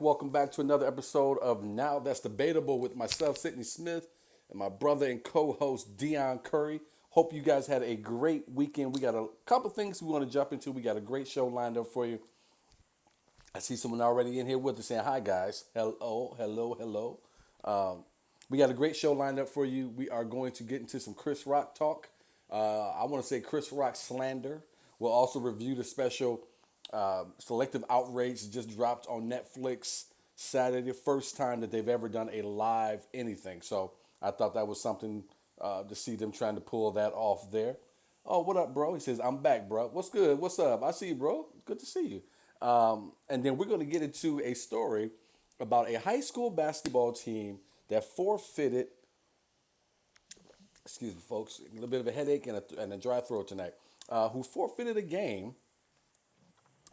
Welcome back to another episode of Now That's Debatable with myself, Sidney Smith, and my brother and co-host Deon Curry. Hope you guys had a great weekend. We got a couple things we want to jump into. We got a great show lined up for you. I see someone already in here with us saying, hi guys. Hello, hello, hello. We got a great show lined up for you. We are going to get into some Chris Rock talk. I want to say Chris Rock slander. We'll also review the special Selective Outrage that just dropped on Netflix Saturday. First time that they've ever done a live anything. So I thought that was something to see them trying to pull that off there. Oh, what up, bro? He says, I'm back, bro. What's good? What's up? I see you, bro. Good to see you. And then we're going to get into a story about a high school basketball team that forfeited, excuse me, folks, a little bit of a headache and a dry throat tonight, who forfeited a game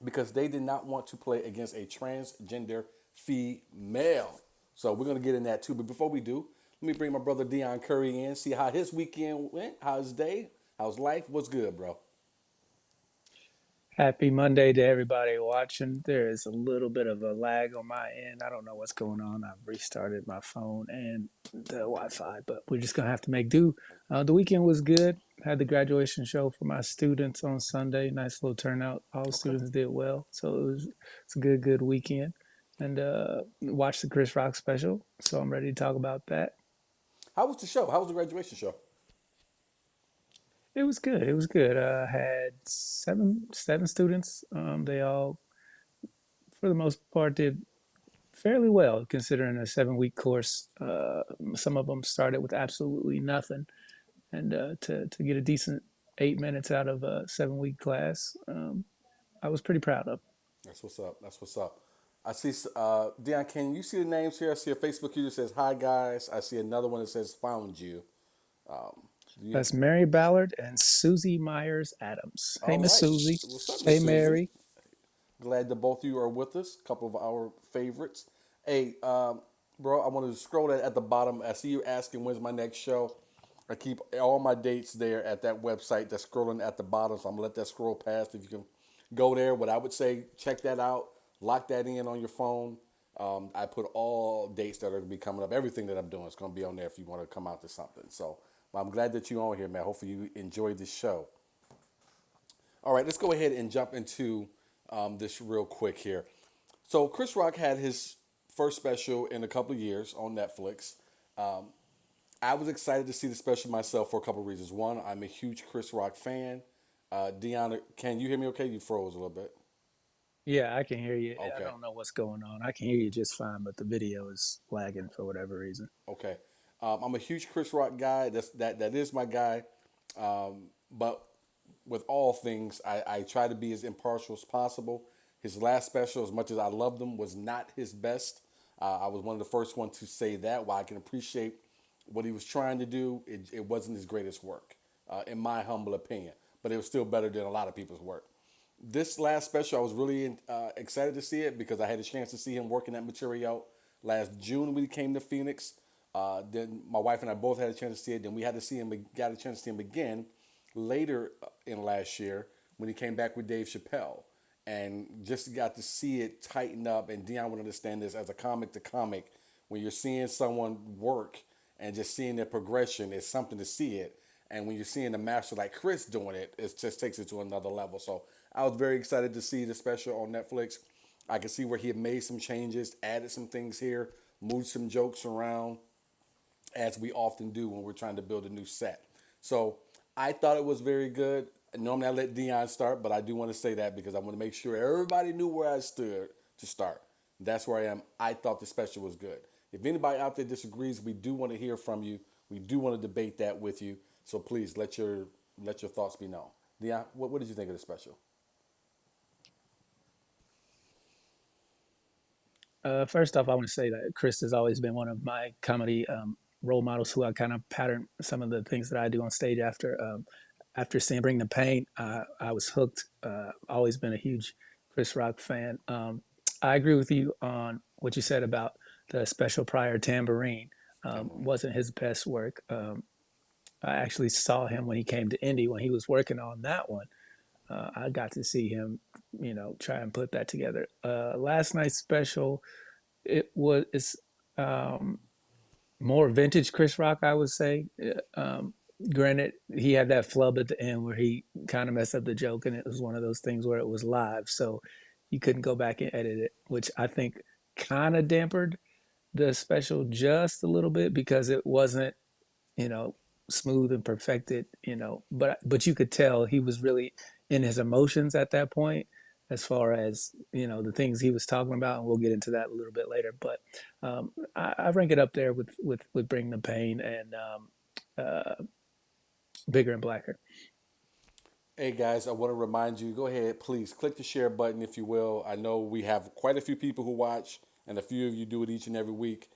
because they did not want to play against a transgender female. So we're going to get in that too. But before we do, let me bring my brother Deon Curry in, see how his weekend went, how's his day, how's life, what's good, bro? Happy Monday to everybody watching. There is a little bit of a lag on my end. I don't know what's going on. I've restarted my phone and the Wi-Fi, but we're just gonna have to make do. The weekend was good. Had the graduation show for my students on Sunday. Nice little turnout. All the Okay. students did well, so it's a good weekend. And watched the Chris Rock special, so I'm ready to talk about that. How was the show? How was the graduation show? It was good. It was good. Had seven students. They all, for the most part, did fairly well considering a 7 week course. Some of them started with absolutely nothing, and to get a decent 8 minutes out of a 7 week class, I was pretty proud of. That's what's up. That's what's up. I see, Deon, can you see the names here? I see a Facebook user that says, hi, guys. I see another one that says, found you. Do you, That's Mary Ballard and Susie Myers Adams. Hey, all Miss right. Susie. What's up, Miss Hey, Susie? Mary. Glad that both of you are with us. A couple of our favorites. Hey, bro, I wanted to scroll that at the bottom. I see you asking when's my next show. I keep all my dates there at that website that's scrolling at the bottom, so I'm gonna let that scroll past. If you can go there, what I would say, check that out, lock that in on your phone. I put all dates that are gonna be coming up. Everything that I'm doing is gonna be on there if you want to come out to something. So I'm glad that you're on here, man. Hopefully you enjoyed this show. All right, let's go ahead and jump into this real quick here. So Chris Rock had his first special in a couple of years on Netflix. I was excited to see the special myself for a couple of reasons. One, I'm a huge Chris Rock fan. Deanna, can you hear me okay? You froze a little bit. Yeah, I can hear you. I Okay, don't know what's going on. I can hear you just fine, but the video is lagging for whatever reason. okay. I'm a huge Chris Rock guy. That is my guy. But with all things, I try to be as impartial as possible. His last special, as much as I loved him, was not his best. I was one of the first ones to say that. While I can appreciate what he was trying to do, it wasn't his greatest work, in my humble opinion. But it was still better than a lot of people's work. This last special, I was really excited to see it because I had a chance to see him working that material out last June when he came to Phoenix. Then my wife and I both had a chance to see it. Then we had to see him, got a chance to see him again later in last year when he came back with Dave Chappelle, and just got to see it tighten up. And Dion would understand this as a comic to comic. When you're seeing someone work and just seeing their progression, it's something to see it. And when you're seeing a master like Chris doing it, it just takes it to another level. So I was very excited to see the special on Netflix. I could see where he had made some changes, added some things here, moved some jokes around, as we often do when we're trying to build a new set. So I thought it was very good. Normally I let Dion start, but I do want to say that because I want to make sure everybody knew where I stood to start. That's where I am. I thought the special was good. If anybody out there disagrees, we do want to hear from you. We do want to debate that with you. So please let your thoughts be known. Dion, what did you think of the special? First off, I want to say that Chris has always been one of my comedy role models who I kind of pattern some of the things that I do on stage after. after seeing Bring the Pain, I was hooked. Always been a huge Chris Rock fan. I agree with you on what you said about the special prior Tambourine. Tambourine. Wasn't his best work. I actually saw him when he came to Indy when he was working on that one. I got to see him, try and put that together. Last night's special, it's um, more vintage Chris Rock, I would say. Granted, he had that flub at the end where he kind of messed up the joke, and it was one of those things where it was live, so you couldn't go back and edit it, which I think kind of dampened the special just a little bit because it wasn't, you know, smooth and perfected, but you could tell he was really in his emotions at that point as far as, the things he was talking about, and we'll get into that a little bit later. But I rank it up there with Bring the Pain and uh, Bigger and Blacker. Hey guys, I want to remind you, go ahead, please click the share button if you will. I know we have quite a few people who watch, and a few of you do it each and every week.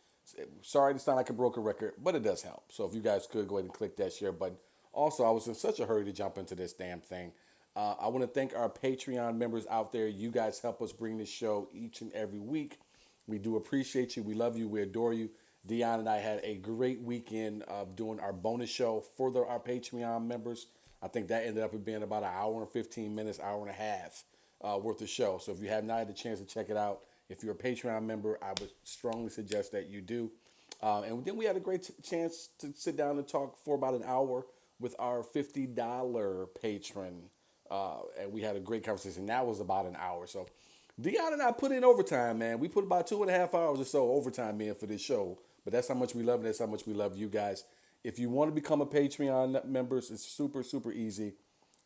Sorry to sound like a broken record, but it does help. So if you guys could go ahead and click that share button. Also, I was in such a hurry to jump into this damn thing. I want to thank our Patreon members out there. You guys help us bring this show each and every week. We do appreciate you. We love you. We adore you. Deon and I had a great weekend of doing our bonus show for our Patreon members. I think that ended up being about an hour and 15 minutes, hour and a half worth of show. So if you have not had a chance to check it out, if you're a Patreon member, I would strongly suggest that you do. And then we had a great chance to sit down and talk for about an hour with our $50 patron. And we had a great conversation. That was about an hour. So Deon and I put in overtime, man. We put about 2.5 hours or so overtime in for this show. But that's how much we love it. That's how much we love you guys. If you want to become a Patreon members, it's super, super easy.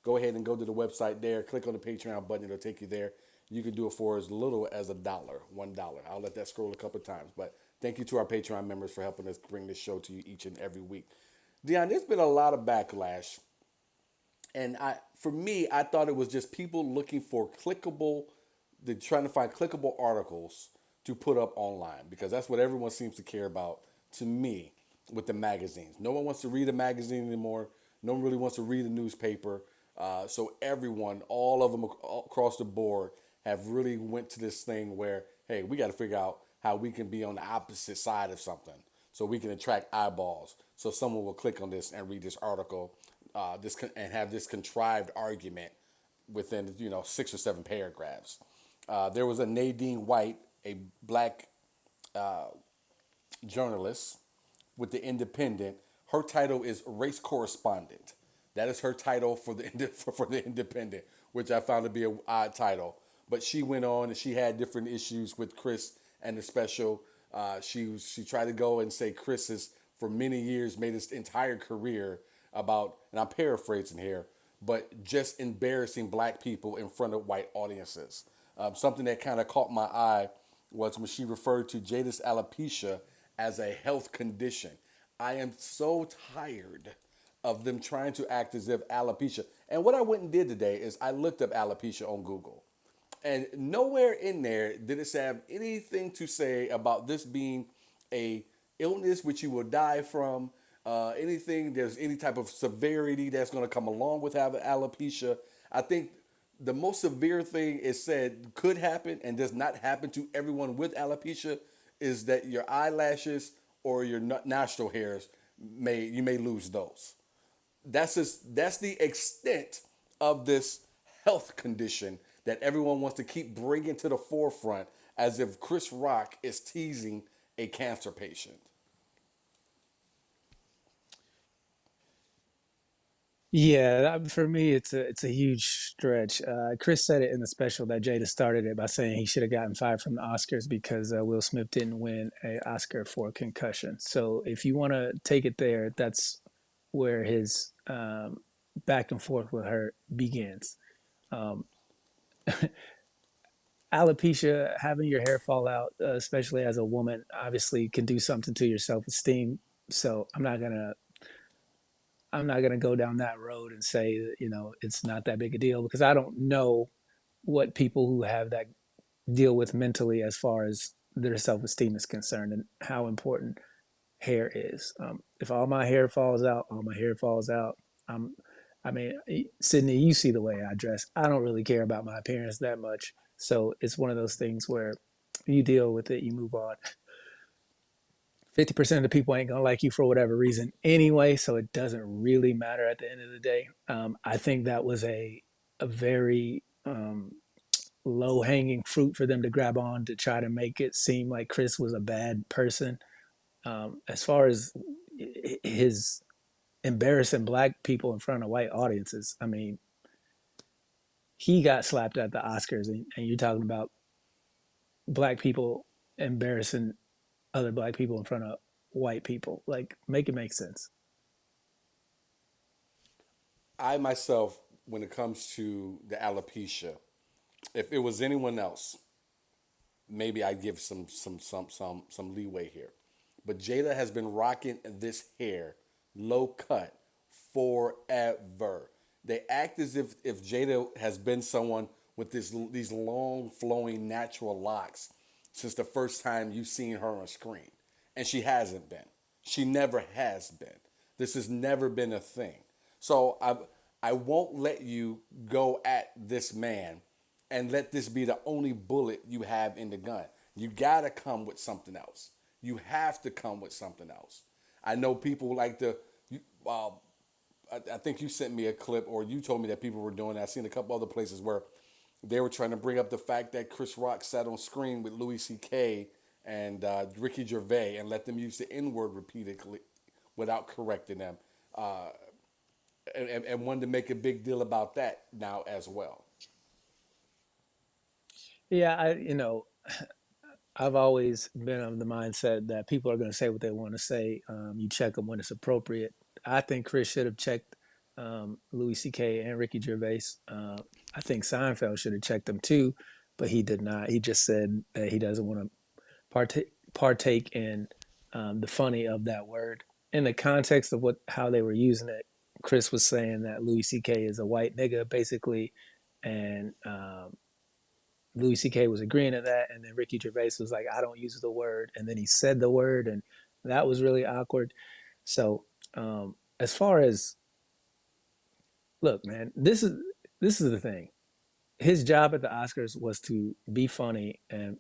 Go ahead and go to the website there. Click on the Patreon button. It'll take you there. You can do it for as little as $1. I'll let that scroll a couple of times. But thank you to our Patreon members for helping us bring this show to you each and every week. Deon, there's been a lot of backlash. And for me, I thought it was just people looking for they're trying to find clickable articles to put up online because that's what everyone seems to care about to me with the magazines. No one wants to read a magazine anymore. No one really wants to read a newspaper. So everyone, all of them across the board have really went to this thing where, hey, we got to figure out how we can be on the opposite side of something so we can attract eyeballs. So someone will click on this and read this article, and have this contrived argument within 6 or 7 paragraphs. There was a Nadine White, a black journalist with the Independent. Her title is race correspondent. That is her title for the for the Independent, which I found to be an odd title. But she went on and she had different issues with Chris and the special. She tried to go and say Chris has for many years made his entire career about, and I'm paraphrasing here, but just embarrassing black people in front of white audiences. Something that kind of caught my eye was when she referred to Jada's alopecia as a health condition. I am so tired of them trying to act as if alopecia. And what I went and did today is I looked up alopecia on Google. And nowhere in there did it have anything to say about this being a illness which you will die from, anything, there's any type of severity that's going to come along with having alopecia. I think the most severe thing is said could happen and does not happen to everyone with alopecia is that your eyelashes or your nostril hairs you may lose those. That's the extent of this health condition that everyone wants to keep bringing to the forefront as if Chris Rock is teasing a cancer patient. Yeah, for me, it's a huge stretch. Chris said it in the special that Jada started it by saying he should have gotten fired from the Oscars because Will Smith didn't win an Oscar for concussion. So if you want to take it there, that's where his back and forth with her begins. Um, Alopecia, having your hair fall out, especially as a woman, obviously can do something to your self esteem. So I'm not gonna go down that road and say that, it's not that big a deal because I don't know what people who have that deal with mentally as far as their self-esteem is concerned and how important hair is. If all my hair falls out, all my hair falls out. I'm I mean, Sydney, you see the way I dress. I don't really care about my appearance that much. So it's one of those things where you deal with it, you move on. 50% of the people ain't gonna like you for whatever reason anyway, so it doesn't really matter at the end of the day. I think that was a very low hanging fruit for them to grab on to try to make it seem like Chris was a bad person. As far as his embarrassing black people in front of white audiences, I mean, he got slapped at the Oscars, and you're talking about black people embarrassing other black people in front of white people. Like, make it make sense. I myself, when it comes to the alopecia, if it was anyone else, maybe I'd give some leeway here. But Jada has been rocking this hair low cut forever. They act as if Jada has been someone with these long flowing natural locks since the first time you've seen her on screen. And she hasn't been. She never has been. This has never been a thing. So I won't let you go at this man and let this be the only bullet you have in the gun. You gotta come with something else. You have to come with something else. I know people like to. Uh, I think you sent me a clip, or you told me that people were doing that. I've seen a couple other places where they were trying to bring up the fact that Chris Rock sat on screen with Louis C.K. and Ricky Gervais and let them use the N word repeatedly without correcting them, and wanted to make a big deal about that now as well. Yeah, I've always been of the mindset that people are going to say what they want to say. You check them when it's appropriate. I think Chris should have checked Louis C.K. and Ricky Gervais. I think Seinfeld should have checked them too, but he did not. He just said that he doesn't want to partake in the funny of that word. In the context of how they were using it, Chris was saying that Louis C.K. is a white nigga, basically, and Louis C.K. was agreeing to that, and then Ricky Gervais was like, "I don't use the word," and then he said the word, and that was really awkward. So, as far as look, man, this is the thing. His job at the Oscars was to be funny and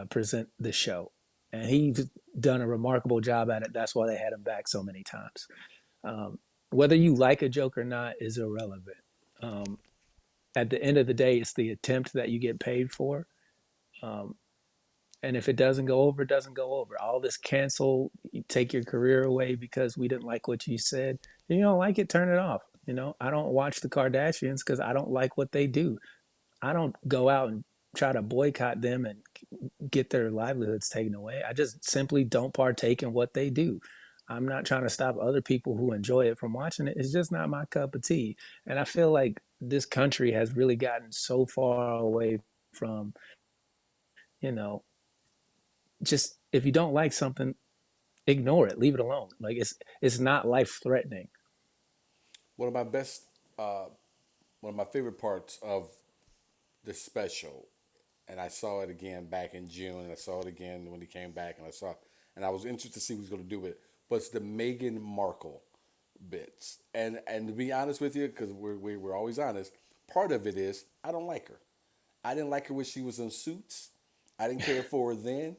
present the show, and he's done a remarkable job at it. That's why they had him back so many times. Whether you like a joke or not is irrelevant. Um, at the end of the day, it's the attempt that you get paid for. Um, and if it doesn't go over, it doesn't go over. All this cancel, you take your career away because we didn't like what you said. If you don't like it, turn it off. I don't watch the Kardashians because I don't like what they do. I don't go out and try to boycott them and get their livelihoods taken away. I just simply don't partake in what they do. I'm not trying to stop other people who enjoy it from watching it. It's just not my cup of tea. And I feel like this country has really gotten so far away from, you know, just if you don't like something, ignore it, leave it alone. Like it's not life threatening. One of my best, uh, one of my favorite parts of the special, and I saw it again back in June, and I saw it again when he came back, and and I was interested to see what he was going to do with it. But it's the Meghan Markle bits, and to be honest with you, because we're always honest, part of it is I don't like her. I didn't like her when she was in Suits. I didn't care for her then,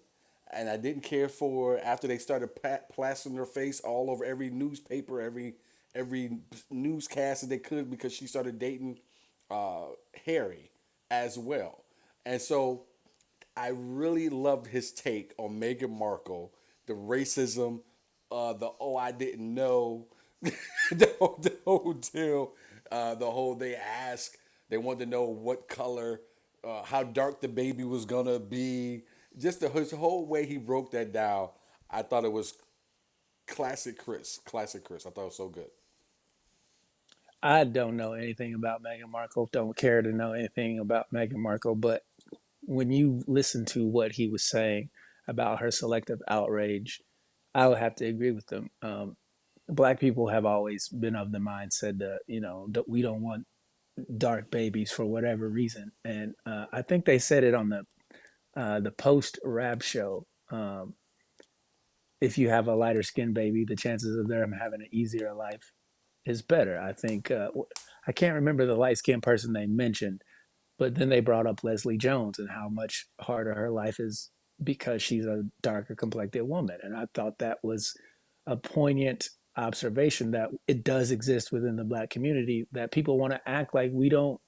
and I didn't care for her after they started plastering her face all over every newspaper, every newscast that they could because she started dating uh, Harry as well. And so I really loved his take on Meghan Markle, the racism, the oh I didn't know, the whole deal, the whole they wanted to know what color, how dark the baby was gonna be, just his whole way he broke that down. I thought it was classic Chris. I thought it was so good. I don't know anything about Meghan Markle, don't care to know anything about Meghan Markle, but when you listen to what he was saying about her selective outrage, I would have to agree with them. Black people have always been of the mindset that that we don't want dark babies for whatever reason, and I think they said it on the post rap show. If you have a lighter skinned baby, the chances of them having an easier life is better. I think I can't remember the light skinned person they mentioned, but then they brought up Leslie Jones and how much harder her life is because she's a darker complected woman. And I thought that was a poignant observation that it does exist within the black community, that people want to act like we don't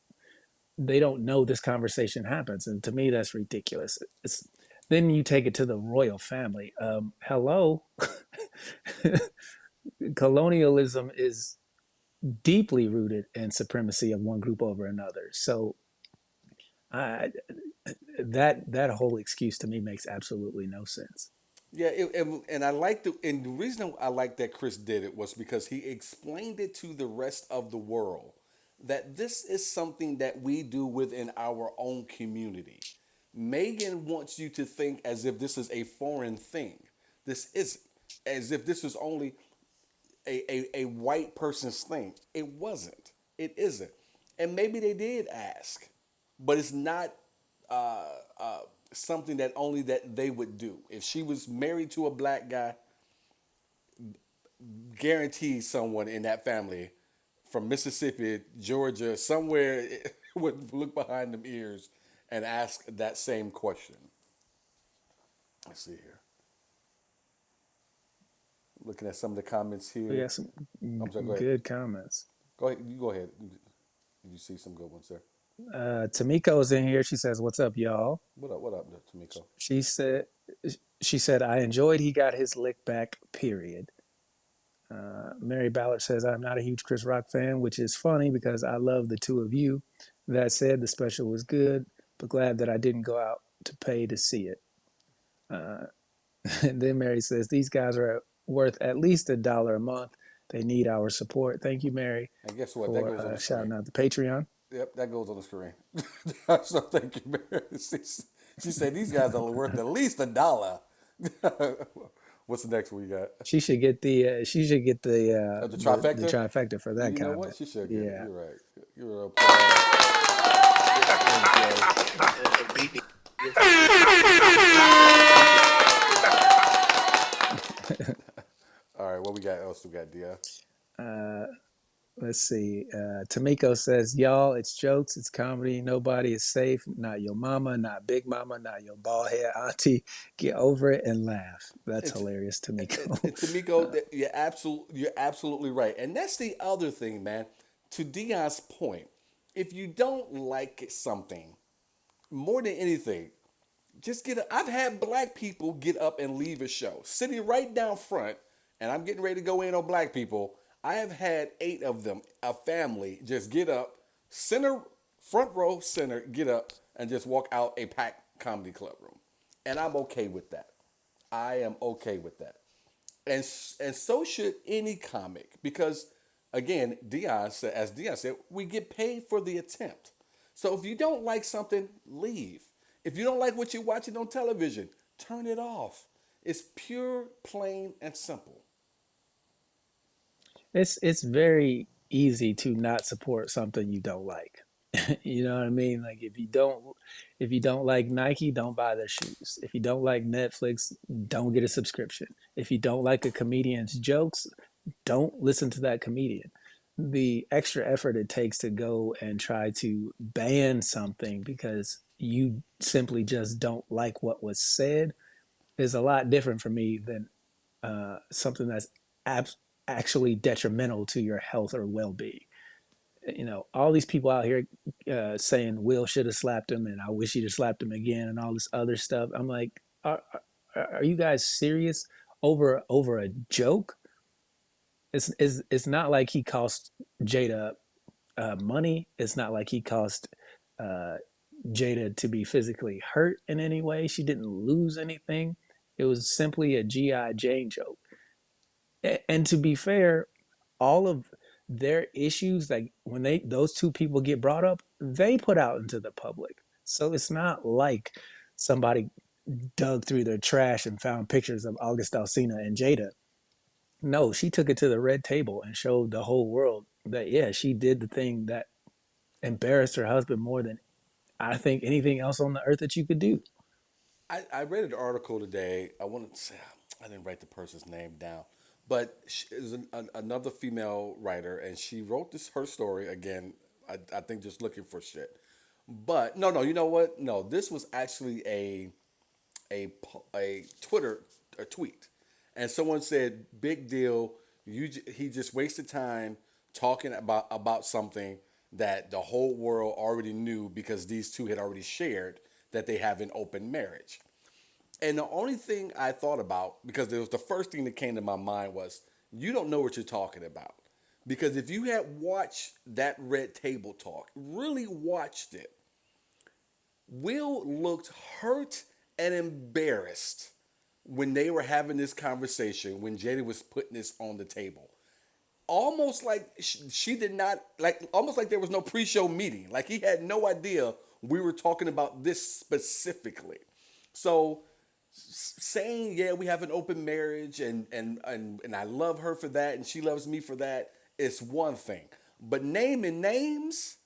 they don't know this conversation happens. And to me that's ridiculous. It's then you take it to the royal family. Hello. Colonialism is deeply rooted in supremacy of one group over another. So I, that whole excuse to me makes absolutely no sense. Yeah, and I like and the reason I like that Chris did it was because he explained it to the rest of the world that this is something that we do within our own community. Megan wants you to think as if this is a foreign thing. This isn't. As if this is only a white person's thing. It wasn't. It isn't. And maybe they did ask, but it's not uh, uh, something that only that they would do. If she was married to a black guy, guaranteed someone in that family from Mississippi, Georgia, somewhere would look behind them ears and ask that same question. Let's see here. Looking at some of the comments We here. got some I'm sorry. Go ahead. good comments. Go ahead. You go ahead. You see some good ones there. Tamiko's in here. She says, "What's up, y'all?" What up? What up, Tamiko? She said, "She said I enjoyed he got his lick back. Period." Mary Ballard says, "I'm not a huge Chris Rock fan, which is funny because I love the two of you. That said, the special was good, but glad that I didn't go out to pay to see it." Uh, and then Mary says, "These guys are worth at least $1 a month. They need our support." Thank you, Mary, And guess what? That for goes on the screen. shouting out the Patreon. Yep, that goes on the screen. So thank you, Mary. She said these guys are worth at least $1. What's the next one you got? She should get The the trifecta? trifecta for that You know what? comment. She should get it. Yeah. You're right. You're a applause. All right, what we got else? We got Dia. Uh, let's see. Tamiko says, "Y'all, it's jokes, it's comedy. Nobody is safe. Not your mama, not Big Mama, not your bald head auntie. Get over it and laugh." That's And, hilarious, Tamiko. Tamiko, you're absolutely right. And that's the other thing, man. To Dion's point, if you don't like something, more than anything, just get up. I've had black people get up and leave a show, sitting right down front, and I'm getting ready to go in on black people. I have had 8 of them, a family, just get up, center, front row, center, get up, and just walk out a packed comedy club room. And I'm okay with that. I am okay with that. And so should any comic because again, as Dion said, we get paid for the attempt. So if you don't like something, leave. If you don't like what you're watching on television, turn it off. It's pure, plain, and simple. It's very easy to not support something you don't like. You know what I mean? Like if you don't like Nike, don't buy their shoes. If you don't like Netflix, don't get a subscription. If you don't like a comedian's jokes, don't listen to that comedian. The extra effort it takes to go and try to ban something because you simply just don't like what was said is a lot different for me than something that's ab- actually detrimental to your health or well-being. You know, all these people out here saying Will should have slapped him and I wish he'd have slapped him again and all this other stuff. I'm like, are you guys serious over a joke? It's not like he cost Jada money. It's not like he cost uh, Jada to be physically hurt in any way. She didn't lose anything. It was simply a GI Jane joke. And to be fair, all of their issues, like when those two people get brought up, they put out into the public. So it's not like somebody dug through their trash and found pictures of August Alsina and Jada. No, she took it to the red table and showed the whole world that yeah, she did the thing that embarrassed her husband more than I think anything else on the earth that you could do. I read an article today. I didn't write the person's name down, but she is another female writer, and she wrote this her story again. I think just looking for shit. But no, no, you know what? No, this was actually a Twitter a tweet, and someone said, "Big deal. He just wasted time talking about something that the whole world already knew because these two had already shared that they have an open marriage." And the only thing I thought about, because it was the first thing that came to my mind, was you don't know what you're talking about. Because if you had watched that Red Table Talk, really watched it, Will looked hurt and embarrassed when they were having this conversation, when Jada was putting this on the table. Almost like she did not, like, almost like there was no pre-show meeting. Like he had no idea we were talking about this specifically. So saying, yeah, we have an open marriage and I love her for that and she loves me for that is one thing. But naming names,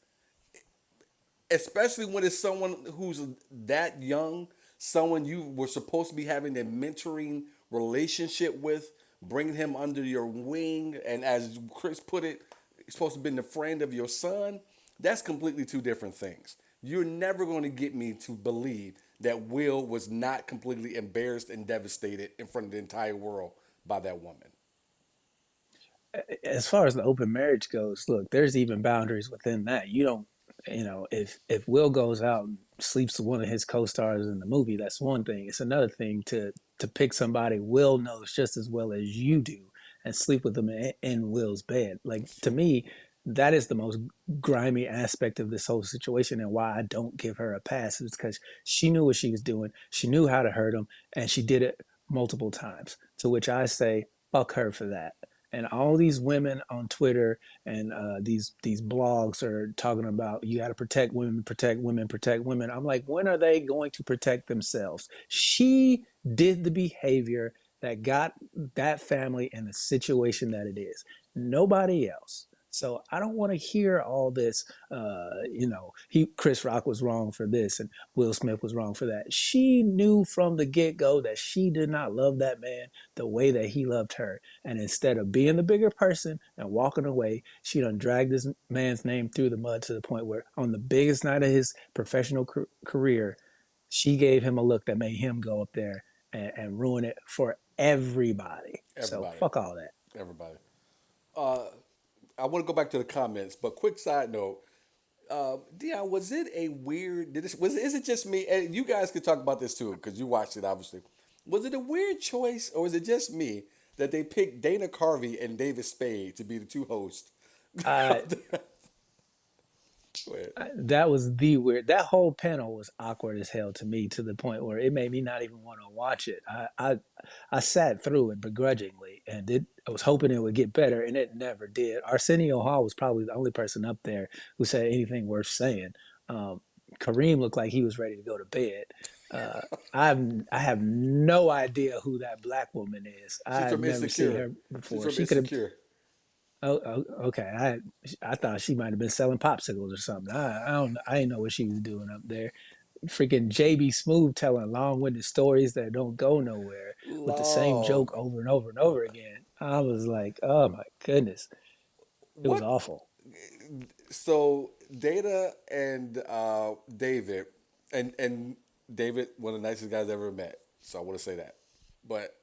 especially when it's someone who's that young, someone you were supposed to be having a mentoring relationship with, bringing him under your wing, and as Chris put it, he's supposed to be the friend of your son. That's completely two different things. You're never going to get me to believe that Will was not completely embarrassed and devastated in front of the entire world by that woman. As far as the open marriage goes, look, there's even boundaries within that. You don't, if Will goes out and sleeps with one of his co-stars in the movie, that's one thing. It's another thing to pick somebody Will knows just as well as you do and sleep with them in Will's bed. Like That's to true. me, that is the most grimy aspect of this whole situation, and why I don't give her a pass is because she knew what she was doing. She knew how to hurt him, and she did it multiple times. To which I say, fuck her for that. And all these women on Twitter and these blogs are talking about you got to protect women, protect women, protect women. I'm like, when are they going to protect themselves? She did the behavior that got that family in the situation that it is. Nobody else. So I don't want to hear all this. Chris Rock was wrong for this and Will Smith was wrong for that. She knew from the get go that she did not love that man the way that he loved her. And instead of being the bigger person and walking away, she done dragged this man's name through the mud to the point where on the biggest night of his professional career, she gave him a look that made him go up there and ruin it for everybody. So Everybody. fuck all that. Everybody. Uh, I want to go back to the comments, but quick side note. Deon, was it a weird? Is it just me? And you guys could talk about this too, because you watched it, obviously. Was it a weird choice, or was it just me that they picked Dana Carvey and David Spade to be the two hosts? Uh, Go ahead. that was the weird. That whole panel was awkward as hell to me, to the point where it made me not even want to watch it. I sat through it begrudgingly, and I was hoping it would get better, and it never did. Arsenio Hall was probably the only person up there who said anything worth saying. Um, Kareem looked like he was ready to go to bed. Uh, I have no idea who that black woman is. She's I've from never seen Insecure. her She's before. from She could have. Insecure. Okay. I thought she might have been selling popsicles or something. I don't. I didn't know what she was doing up there. Freaking JB Smooth telling long-winded stories that don't go nowhere with the same Lord, joke over and over and over again. I was like, oh my goodness, it was what? awful. So Data and David, and David, one of the nicest guys I ever met. So I want to say that, but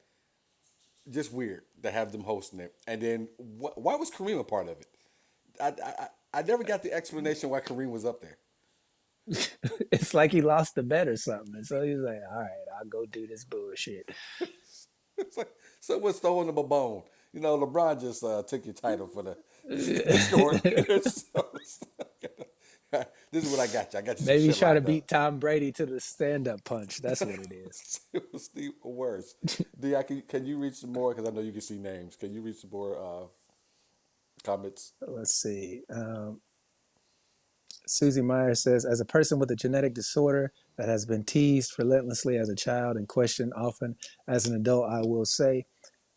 just weird to have them hosting it. And then why was Kareem a part of it? I never got the explanation why Kareem was up there. It's like he lost the bet or something, and so he's like, all right, I'll go do this bullshit. It's like someone's throwing him a bone. You know, LeBron just took your title for the scoring. This is what I got you. I got you some Maybe he's shit trying to lined up. beat Tom Brady to the stand-up punch. That's what it is. It was the worst. Can you read some more? Because I know you can see names. Can you read some more comments? Let's see. Susie Meyer says, as a person with a genetic disorder that has been teased relentlessly as a child and questioned often as an adult, I will say,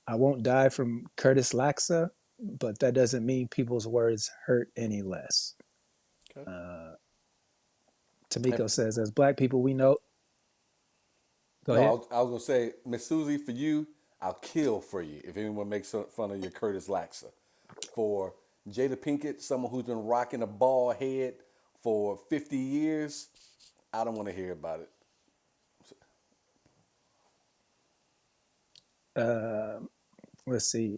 I won't die from Curtis Laxa, but that doesn't mean people's words hurt any less. Okay. And Tamiko says, as black people, we know. Go no, ahead. I was gonna say, Miss Susie, for you, I'll kill for you if anyone makes fun of your Curtis Laxer. For Jada Pinkett, someone who's been rocking a bald head for 50 years, I don't want to hear about it. Let's see.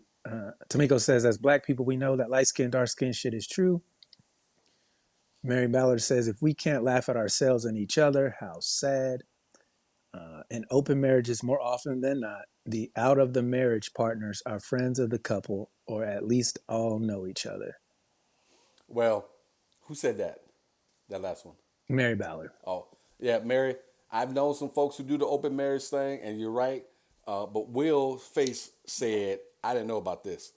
Tamiko says, as black people, we know that light skin, dark skin shit is true. Mary Ballard says, if we can't laugh at ourselves and each other, how sad. In open marriages, more often than not, the out of the marriage partners are friends of the couple or at least all know each other. Well, who said that? That last one. Mary Ballard. Oh, yeah, Mary. I've known some folks who do the open marriage thing, and you're right. But Will's face said, I didn't know about this.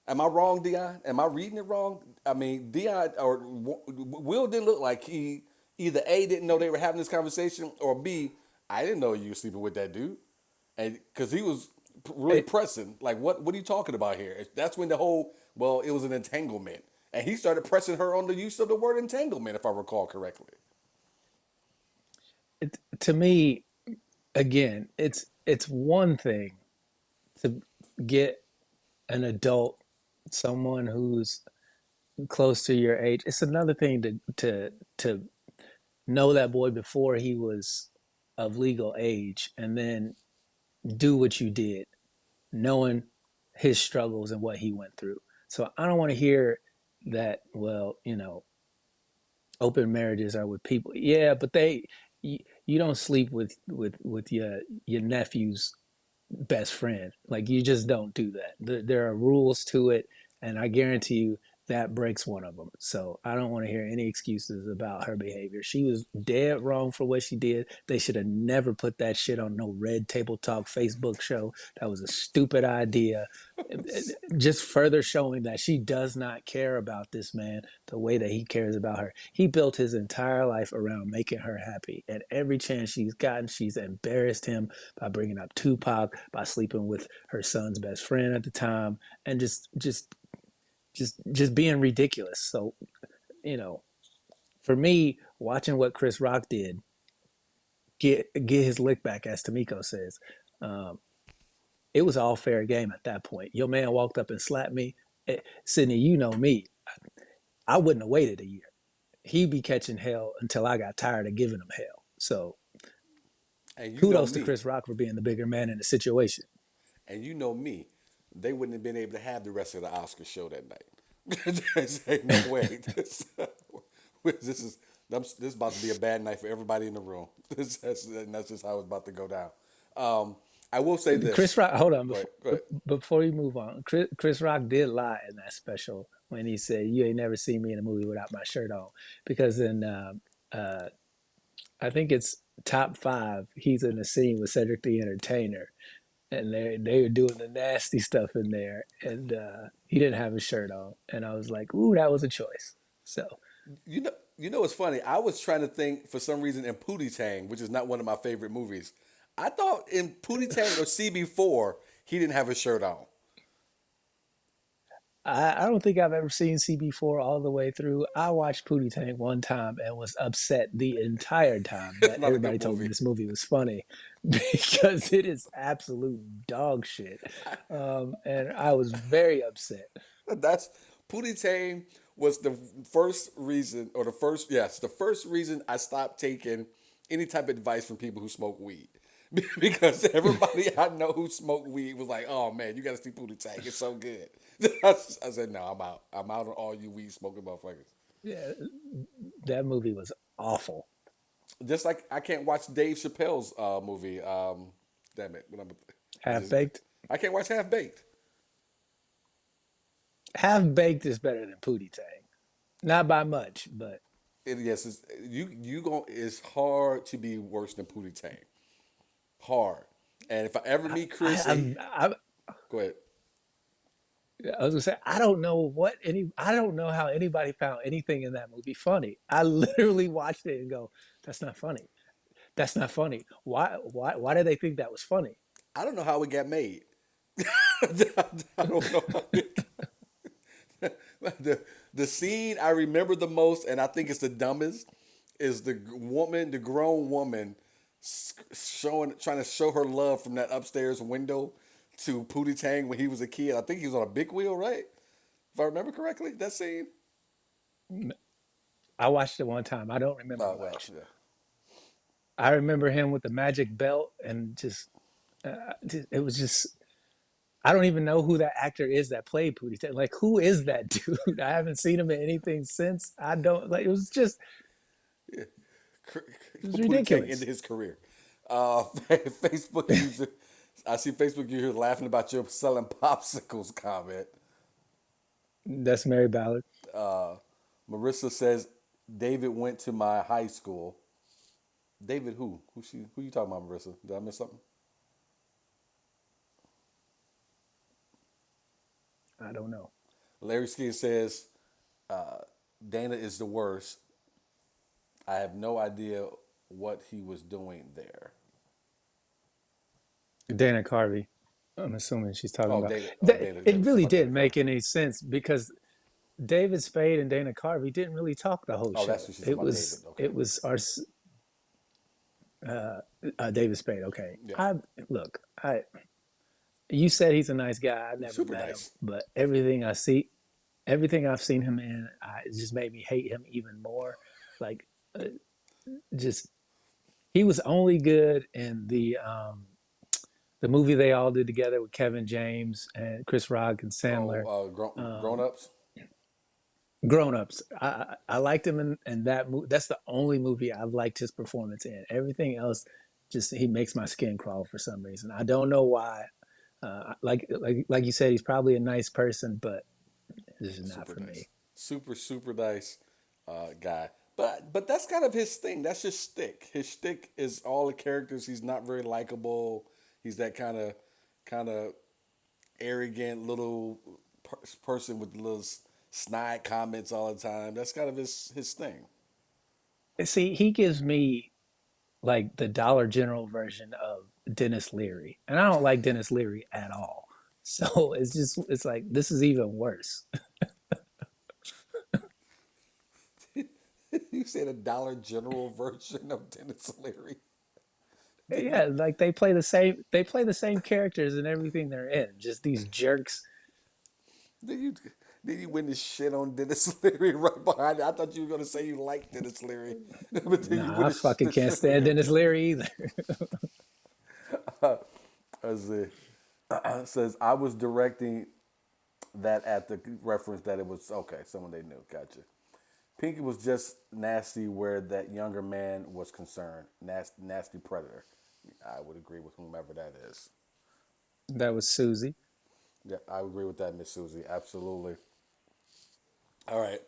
Am I wrong, Deon? Am I reading it wrong? I mean, Deon or Will didn't look like he either A, didn't know they were having this conversation, or B, I didn't know you were sleeping with that dude. And because he was really pressing, like, what are you talking about here? That's when the whole, well, it was an entanglement. And he started pressing her on the use of the word entanglement, if I recall correctly. To me, again, it's one thing to get an adult, someone who's close to your age. It's another thing to know that boy before he was of legal age and then do what you did, knowing his struggles and what he went through. So I don't want to hear that, well, open marriages are with people. Yeah, but you don't sleep with your nephew's best friend. Like you just don't do that. There are rules to it, and I guarantee you that breaks one of them. So I don't want to hear any excuses about her behavior. She was dead wrong for what she did. They should have never put that shit on no Red Table Talk Facebook show. That was a stupid idea. Just further showing that she does not care about this man the way that he cares about her. He built his entire life around making her happy. And every chance she's gotten, she's embarrassed him by bringing up Tupac, by sleeping with her son's best friend at the time, and just being ridiculous. So, for me, watching what Chris Rock did, get his lick back, as Tamiko says. It was all fair game at that point. Your man walked up and slapped me. Sidney, you know me. I wouldn't have waited a year. He'd be catching hell until I got tired of giving him hell. So And you know kudos to me. Chris Rock for being the bigger man in the situation. And you know me. They wouldn't have been able to have the rest of the Oscar show that night. There's ain't no way. This is about to be a bad night for everybody in the room. That's just how it's about to go down. I will say this. Chris Rock, hold on. Go ahead. Before we move on, Chris Rock did lie in that special when he said, "You ain't never seen me in a movie without my shirt on." Because in, I think it's top 5, he's in a scene with Cedric the Entertainer, and they were doing the nasty stuff in there, and he didn't have his shirt on, and I was like, "Ooh, that was a choice." So You know what's funny? I was trying to think for some reason in Pootie Tang, which is not one of my favorite movies. I thought in Pootie Tang or CB4, he didn't have his shirt on. I don't think I've ever seen CB4 all the way through. I watched Pootie Tang one time and was upset the entire time that Not a everybody good told me movie. this movie was funny because it is absolute dog shit. And I was very upset. That's Pootie Tang was the first reason, or the first reason I stopped taking any type of advice from people who smoke weed. Because everybody I know who smoked weed was like, "Oh man, you got to see Pootie Tang. It's so good." I said, "No, I'm out. I'm out on all you weed smoking motherfuckers." Yeah, that movie was awful. Just like I can't watch Dave Chappelle's movie. Damn it, Half Baked. I can't watch Half Baked. Half Baked is better than Pootie Tang. Not by much, but Yes, it's hard to be worse than Pootie Tang. Hard. And if I ever meet Chris, go ahead. I was gonna say I don't know how anybody found anything in that movie funny. I literally watched it and go, "That's not funny. That's not funny. Why did they think that was funny?" I don't know how it got made. I don't know. The scene I remember the most, and I think it's the dumbest, is the grown woman, trying to show her love from that upstairs window to Pootie Tang when he was a kid. I think he was on a big wheel, right? If I remember correctly, that scene. I watched it one time. I don't remember Well, much. yeah. I remember him with the magic belt and it was just I don't even know who that actor is that played Pootie Tang. Like, who is that dude? I haven't seen him in anything since. I don't like. It was just, it was Pootie Tang ended ridiculous. his career. Facebook user, I see Facebook user laughing about your selling popsicles comment. That's Mary Ballard. Marissa says David went to my high school. David who? Who you talking about, Marissa? Did I miss something? I don't know. Larry Skin says Dana is the worst. I have no idea what he was doing there. Dana Carvey. I'm assuming she's talking Oh, about. Dana. Oh, Dana. It Dana. Talking really about Dana didn't Carvey. make any sense because David Spade and Dana Carvey didn't really talk the whole Oh, that's show. what she's talking about, David. Okay. It was our David Spade. Okay, Yeah. I look. I You said he's a nice guy. I've never Super met him, nice. but everything I've seen him in, it just made me hate him even more. Like, uh, just he was only good in the movie they all did together with Kevin James and Chris Rock and Sandler. Grown ups. Grown Ups. I liked him in that movie. That's the only movie I've liked his performance in. Everything else, just he makes my skin crawl for some reason. I don't know why. Like you said, he's probably a nice person, but this is not Super for nice. me. Super nice guy. But that's kind of his thing. That's his shtick. His shtick is all the characters. He's not very likable. He's that kind of arrogant little person with little snide comments all the time. That's kind of his thing. See, he gives me like the Dollar General version of Dennis Leary, and I don't like Dennis Leary at all. So it's like this is even worse. You said a Dollar General version of Dennis Leary. Yeah, like they play the same characters in everything they're in. Just these jerks. Did you did you win the shit on Dennis Leary right behind it? I thought you were gonna say you liked Dennis Leary, but then you Nah, I win fucking the can't shit on stand him. Dennis Leary either. Let's see. It says I was directing that at the reference that it was okay. Someone they knew. Gotcha. Pinky was just nasty where that younger man was concerned. Nasty predator. I would agree with whomever that is. That was Susie. Yeah, I agree with that, Miss Susie. Absolutely. All right.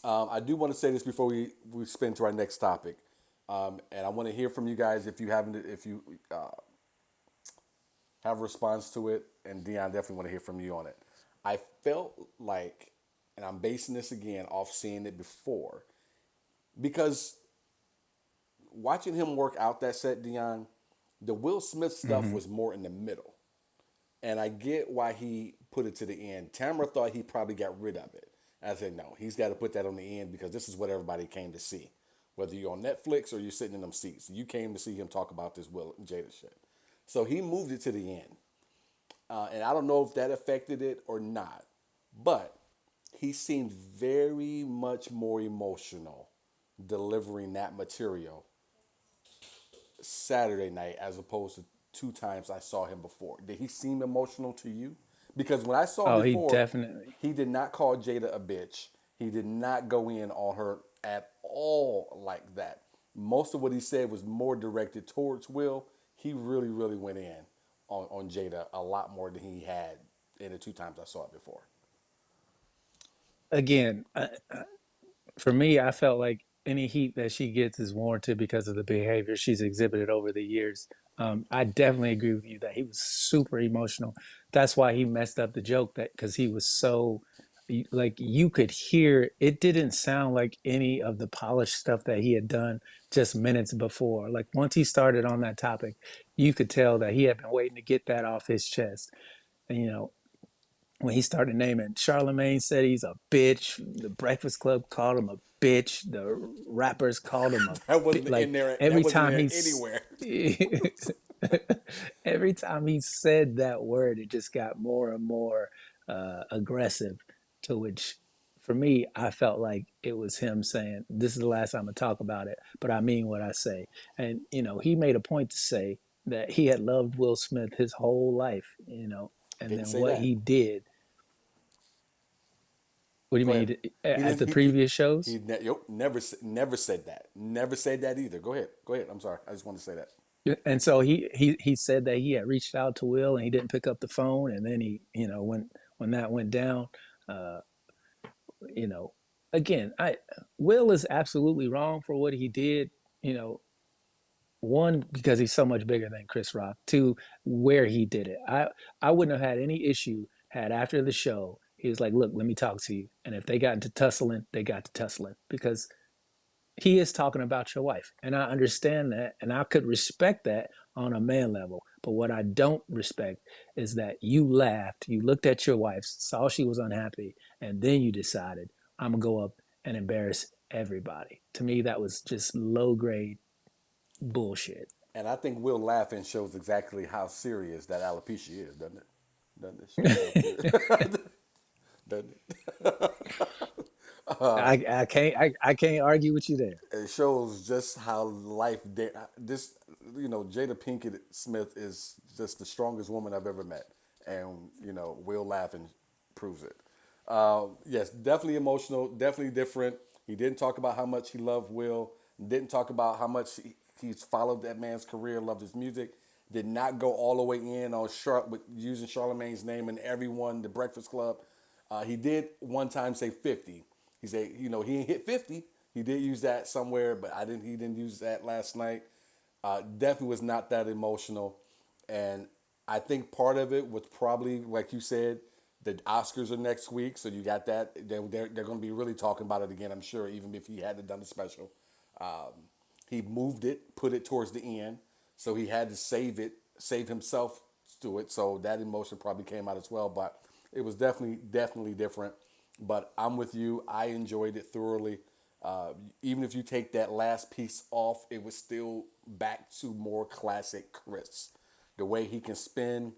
I do want to say this before we spin to our next topic, and I want to hear from you guys if you have a response to it, and Deon definitely want to hear from you on it. I felt like, and I'm basing this again off seeing it before, because watching him work out that set, Deon, the Will Smith stuff Mm-hmm. was more in the middle. And I get why he put it to the end. Tamara thought he probably got rid of it. I said, no, he's got to put that on the end because this is what everybody came to see. Whether you're on Netflix or you're sitting in them seats, you came to see him talk about this Will and Jada shit. So he moved it to the end. And I don't know if that affected it or not. But he seemed very much more emotional delivering that material Saturday night as opposed to two times I saw him before. Did he seem emotional to you? Because when I saw him Oh, he before, definitely. he did not call Jada a bitch. He did not go in on her at all like that. Most of what he said was more directed towards Will. He really went in on Jada a lot more than he had in the two times I saw it before. Again, for me, I felt like any heat that she gets is warranted because of the behavior she's exhibited over the years. I definitely agree with you that he was super emotional. That's why he messed up the joke that because he was so like you could hear it didn't sound like any of the polished stuff that he had done just minutes before. Like once he started on that topic, you could tell that he had been waiting to get that off his chest. And when he started naming, Charlemagne said he's a bitch. The Breakfast Club called him a bitch. The rappers called him a That bitch. wasn't in Like there. That every wasn't in time there he's anywhere. Every time he said that word, it just got more and more aggressive. To which, for me, I felt like it was him saying, "This is the last time I talk about it, but I mean what I say." And he made a point to say that he had loved Will Smith his whole life, and Didn't then say what that. he did. What do you Go mean ahead. He at didn't. the previous shows? Never said that. Never said that either. Go ahead. Go ahead. I'm sorry. I just want to say that. And so he said that he had reached out to Will and he didn't pick up the phone, and then he when that went down, uh, you know, again, I Will is absolutely wrong for what he did. You know, one, because he's so much bigger than Chris Rock. Two, where he did it. I wouldn't have had any issue had after the show he was like, "Look, let me talk to you." And if they got into tussling, they got to tussling because he is talking about your wife. And I understand that. And I could respect that on a man level. But what I don't respect is that you laughed, you looked at your wife, saw she was unhappy, and then you decided, I'm going to go up and embarrass everybody. To me, that was just low grade bullshit. And I think Will laughing shows exactly how serious that alopecia is, doesn't it? Doesn't it show how serious? Doesn't I can't argue with you there. it? It shows just how this Jada Pinkett Smith is just the strongest woman I've ever met, and Will laughing proves it. Yes, definitely emotional, definitely different. He didn't talk about how much he loved Will. Didn't talk about how much he's followed that man's career, loved his music. Did not go all the way in on with using Charlemagne's name and everyone, the Breakfast Club. He did one time say 50. He said, he ain't hit 50. He did use that somewhere, but I didn't. He didn't use that last night. Definitely was not that emotional, and I think part of it was probably like you said, the Oscars are next week, so you got that. They're going to be really talking about it again, I'm sure, even if he hadn't done the special. He moved it, put it towards the end, so he had to save himself to it. So that emotion probably came out as well, but it was definitely different. But I'm with you. I enjoyed it thoroughly. Even if you take that last piece off, it was still back to more classic Chris. The way he can spin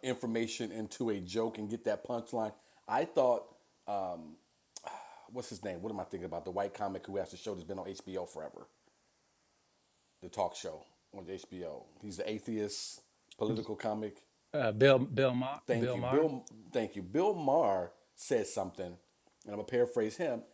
information into a joke and get that punchline. I thought, what's his name? What am I thinking about? The white comic who has the show that's been on HBO forever. The talk show on HBO. He's the atheist political comic. Thank Bill you, Maher. Bill. Thank you. Bill Maher said something, and I'm gonna paraphrase him.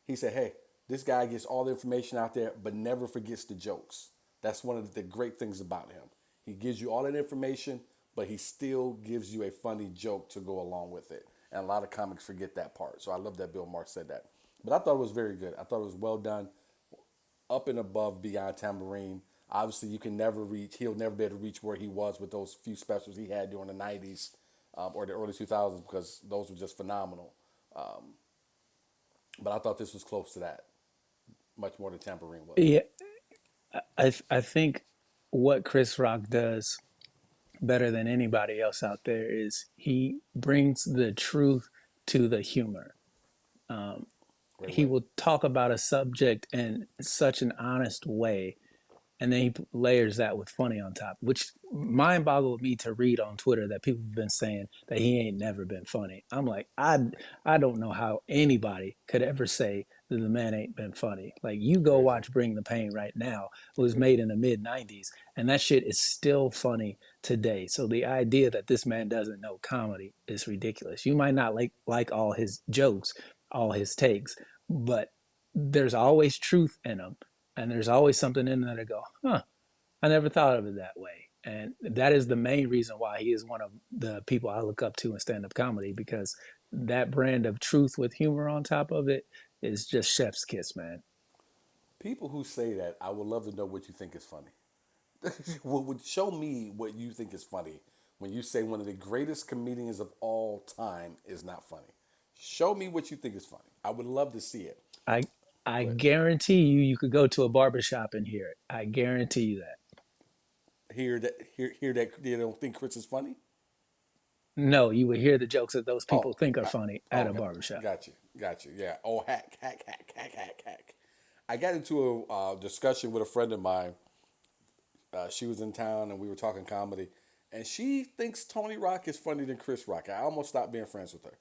He said, "Hey, this guy gets all the information out there, but never forgets the jokes. That's one of the great things about him. He gives you all that information, but he still gives you a funny joke to go along with it. And a lot of comics forget that part. So I love that Bill Maher said that. But I thought it was very good. I thought it was well done, up and above beyond Tambourine. Obviously, you can never reach. He'll never be able to reach where he was with those few specials he had during the '90s or the early 2000s because those were just phenomenal. But I thought this was close to that, much more than Tambourine was. Yeah, I think what Chris Rock does better than anybody else out there is he brings the truth to the humor. Great He way. will talk about a subject in such an honest way, and then he layers that with funny on top, which mind boggled me to read on Twitter that people have been saying that he ain't never been funny. I'm like, I don't know how anybody could ever say that the man ain't been funny. Like, you go Crazy. watch Bring the Pain right now. It was Crazy. made in the mid '90s, and that shit is still funny today. So the idea that this man doesn't know comedy is ridiculous. You might not like all his jokes, all his takes, but there's always truth in them, and there's always something in there to go, huh, I never thought of it that way. And that is the main reason why he is one of the people I look up to in stand-up comedy, because that brand of truth with humor on top of it is just chef's kiss, man. People who say that, I would love to know what you think is funny. Would show me what you think is funny when you say one of the greatest comedians of all time is not funny. Show me what you think is funny. I would love to see it. I I Go ahead. guarantee you could go to a barbershop and hear it. I guarantee you that. Hear that they don't think Chris is funny. No, you would hear the jokes that those Oh, people think are I, funny at oh, a barbershop. got you. Yeah. Oh, hack. I got into a discussion with a friend of mine. She was in town and we were talking comedy, and she thinks Tony Rock is funnier than Chris Rock. I almost stopped being friends with her.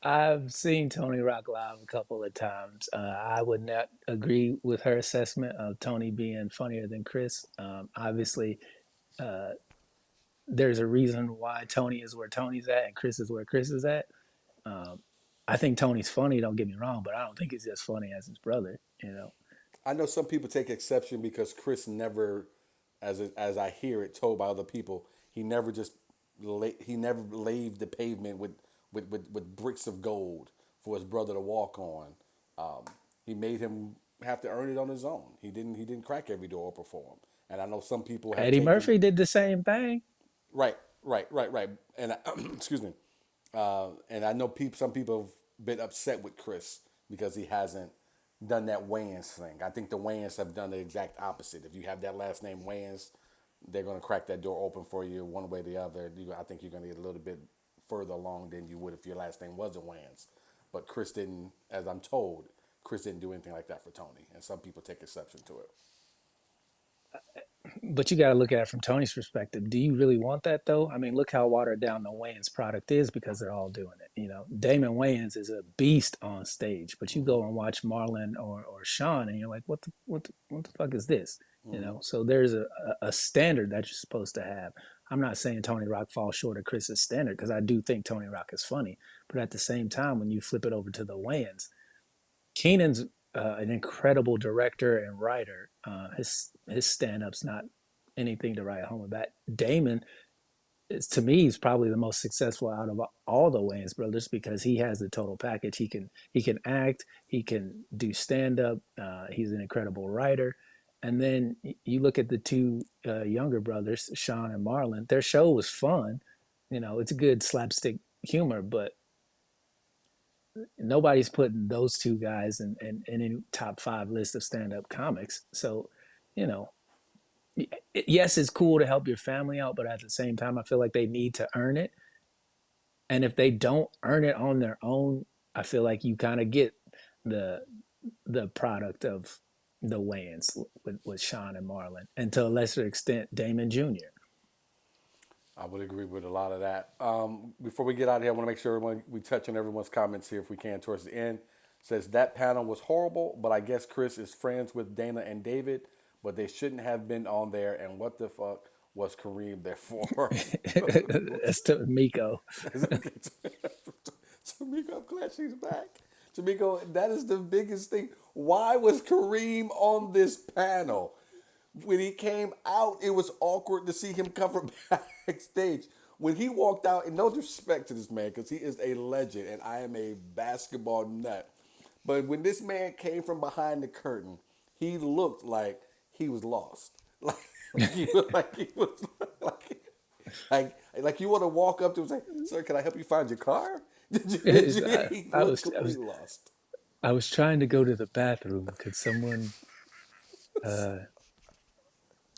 I've seen Tony Rock live a couple of times. I would not agree with her assessment of Tony being funnier than Chris. Obviously, uh, there's a reason why Tony is where Tony's at and Chris is where Chris is at. Um, I think Tony's funny. Don't get me wrong, but I don't think he's as funny as his brother. You know, I know some people take exception because Chris never, as I hear it told by other people, he never just he never laid the pavement with bricks of gold for his brother to walk on. Um, he made him have to earn it on his own. He didn't crack every door open for him. And I know some people have Eddie taken Murphy did the same thing. right. And excuse me. And I know some people have been upset with Chris because he hasn't done that Wayans thing. I think the Wayans have done the exact opposite. If you have that last name Wayans, they're going to crack that door open for you one way or the other. I think you're going to get a little bit further along than you would if your last name wasn't Wayans. But Chris didn't, as I'm told, Chris didn't do anything like that for Tony. And some people take exception to it. But you got to look at it from Tony's perspective. Do you really want that though? I mean, look how watered down the Wayans product is because they're all doing it. You know, Damon Wayans is a beast on stage, but you go and watch Marlon or Sean, and you're like, what the fuck is this? You Mm-hmm. know, so there's a standard that you're supposed to have. I'm not saying Tony Rock falls short of Chris's standard because I do think Tony Rock is funny, but at the same time, when you flip it over to the Wayans, Keenan's an incredible director and writer. His stand up's not anything to write home about. Damon is, to me, he's probably the most successful out of all the Wayans brothers because he has the total package. He can act, he can do stand up. He's an incredible writer. And then you look at the two younger brothers, Sean and Marlon. Their show was fun. You know, it's a good slapstick humor, but nobody's putting those two guys in any top five list of stand-up comics. So, you know, yes, it's cool to help your family out, but at the same time, I feel like they need to earn it. And if they don't earn it on their own, I feel like you kind of get the the product of the Wayans with Sean and Marlon, and to a lesser extent, Damon Jr. I would agree with a lot of that. Before we get out of here, I want to make sure we touch on everyone's comments here if we can towards the end. Says that panel was horrible, but I guess Chris is friends with Dana and David, but they shouldn't have been on there. And what the fuck was Kareem there for? That's to Miko. Tamiko, I'm glad she's back. Tamiko, that is the biggest thing. Why was Kareem on this panel? When he came out, it was awkward to see him cover backstage. When he walked out, and no disrespect to this man, because he is a legend, and I am a basketball nut. But when this man came from behind the curtain, he looked like he was lost. Like he was like you want to walk up to him and say, "Sir, can I help you find your car?" He I looked was completely lost. I was trying to go to the bathroom. Could someone?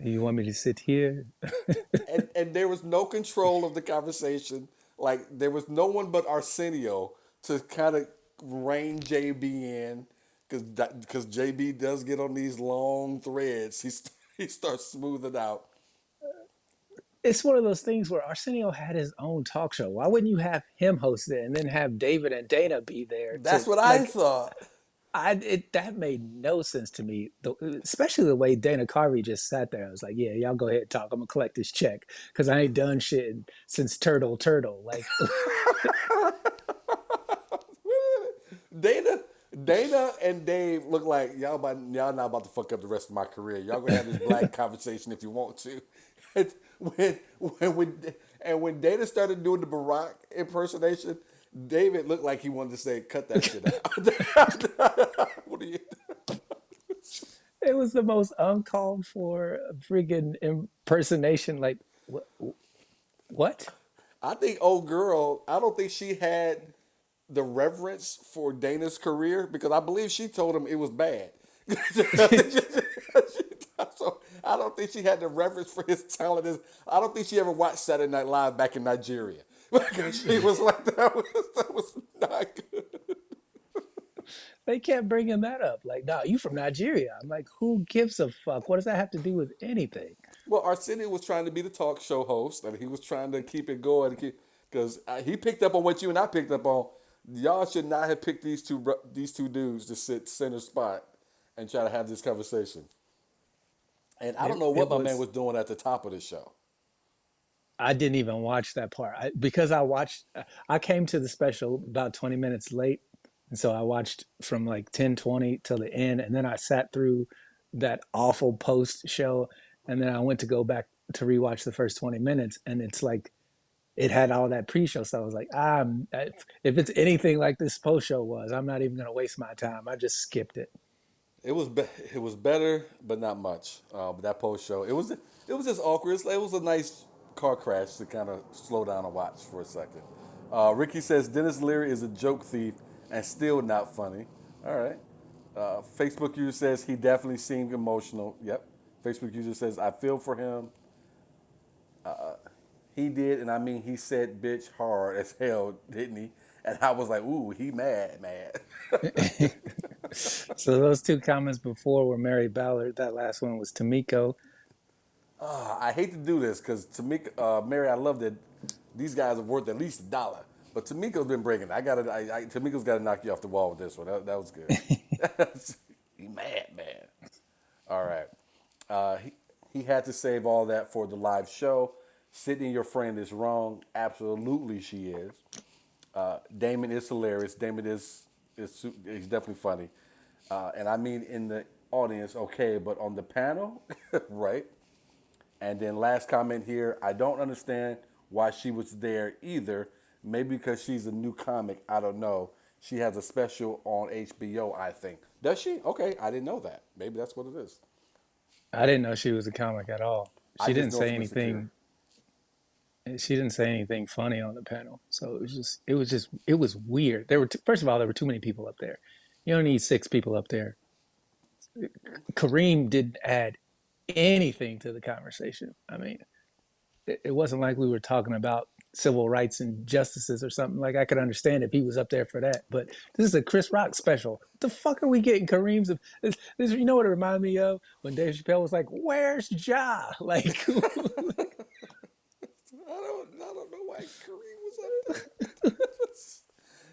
You want me to sit here? And there was no control of the conversation. Like there was no one but Arsenio to kind of rein JB in, because JB does get on these long threads. He starts smoothing out. It's one of those things where Arsenio had his own talk show. Why wouldn't you have him host it and then have David and Dana be there That's to what I like? thought. That made no sense to me, especially the way Dana Carvey just sat there. I was like, "Yeah, y'all go ahead and talk. I'm gonna collect this check because I ain't done shit since Turtle." Like, Dana, Dana and Dave look like y'all not about to fuck up the rest of my career. Y'all gonna have this black conversation if you want to. And when Dana started doing the Barack impersonation, David looked like he wanted to say, "Cut that shit out." What are you? it was the most uncalled for friggin' impersonation. Like, what? What? I think old girl. I don't think she had the reverence for Dana's career because I believe she told him it was bad. So I don't think she had the reverence for his talent. I don't think she ever watched Saturday Night Live back in Nigeria because she was like that was not good. They kept bringing that up. Like, no, you from Nigeria. I'm like, who gives a fuck? What does that have to do with anything? Well, Arsenio was trying to be the talk show host, and he was trying to keep it going because he picked up on what you and I picked up on. Y'all should not have picked these two dudes to sit center spot and try to have this conversation. And I don't know It what my man was. was doing at the top of the show. I didn't even watch that part because I watched. I came to the special about 20 minutes late, and so I watched from like 10:20 till the end, and then I sat through that awful post show, and then I went to go back to rewatch the first 20 minutes, and it's like it had all that pre-show stuff. I was like, if it's anything like this post show was, I'm not even gonna waste my time. I just skipped it. It was better, but not much. But that post show, it was just awkward. It was a nice car crash to kind of slow down and watch for a second. Ricky says Dennis Leary is a joke thief and still not funny. All right. Facebook user says he definitely seemed emotional. Yep. Facebook user says I feel for him. He did, and I mean he said bitch hard as hell, didn't he? And I was like, ooh, he mad, mad. So those two comments before were Mary Ballard. That last one was Tamiko. I hate to do this because Tamika, Mary, I love that these guys are worth at least $1. But Tamika's been breaking. Tamika's got to knock you off the wall with this one. That was good. He mad, man. All right. He had to save all that for the live show. Sidney, your friend, is wrong. Absolutely, she is. Damon is hilarious. Damon is he's definitely funny. And I mean in the audience, okay, but on the panel, right? And then last comment here, I don't understand why she was there either. Maybe because she's a new comic. I don't know. She has a special on HBO, I think. Does she? Okay, I didn't know that. Maybe that's what it is. I didn't know she was a comic at all. I She just didn't know say from insecure. anything. She didn't say anything funny on the panel, so it was weird. First of all, there were too many people up there. You don't need six people up there. Kareem didn't add anything to the conversation. I mean, it wasn't like we were talking about civil rights and justices or something. Like I could understand if he was up there for that, but this is a Chris Rock special. What the fuck are we getting Kareem's? You know what it reminded me of when Dave Chappelle was like, "Where's Ja?" Like, I don't know why Kareem was up there.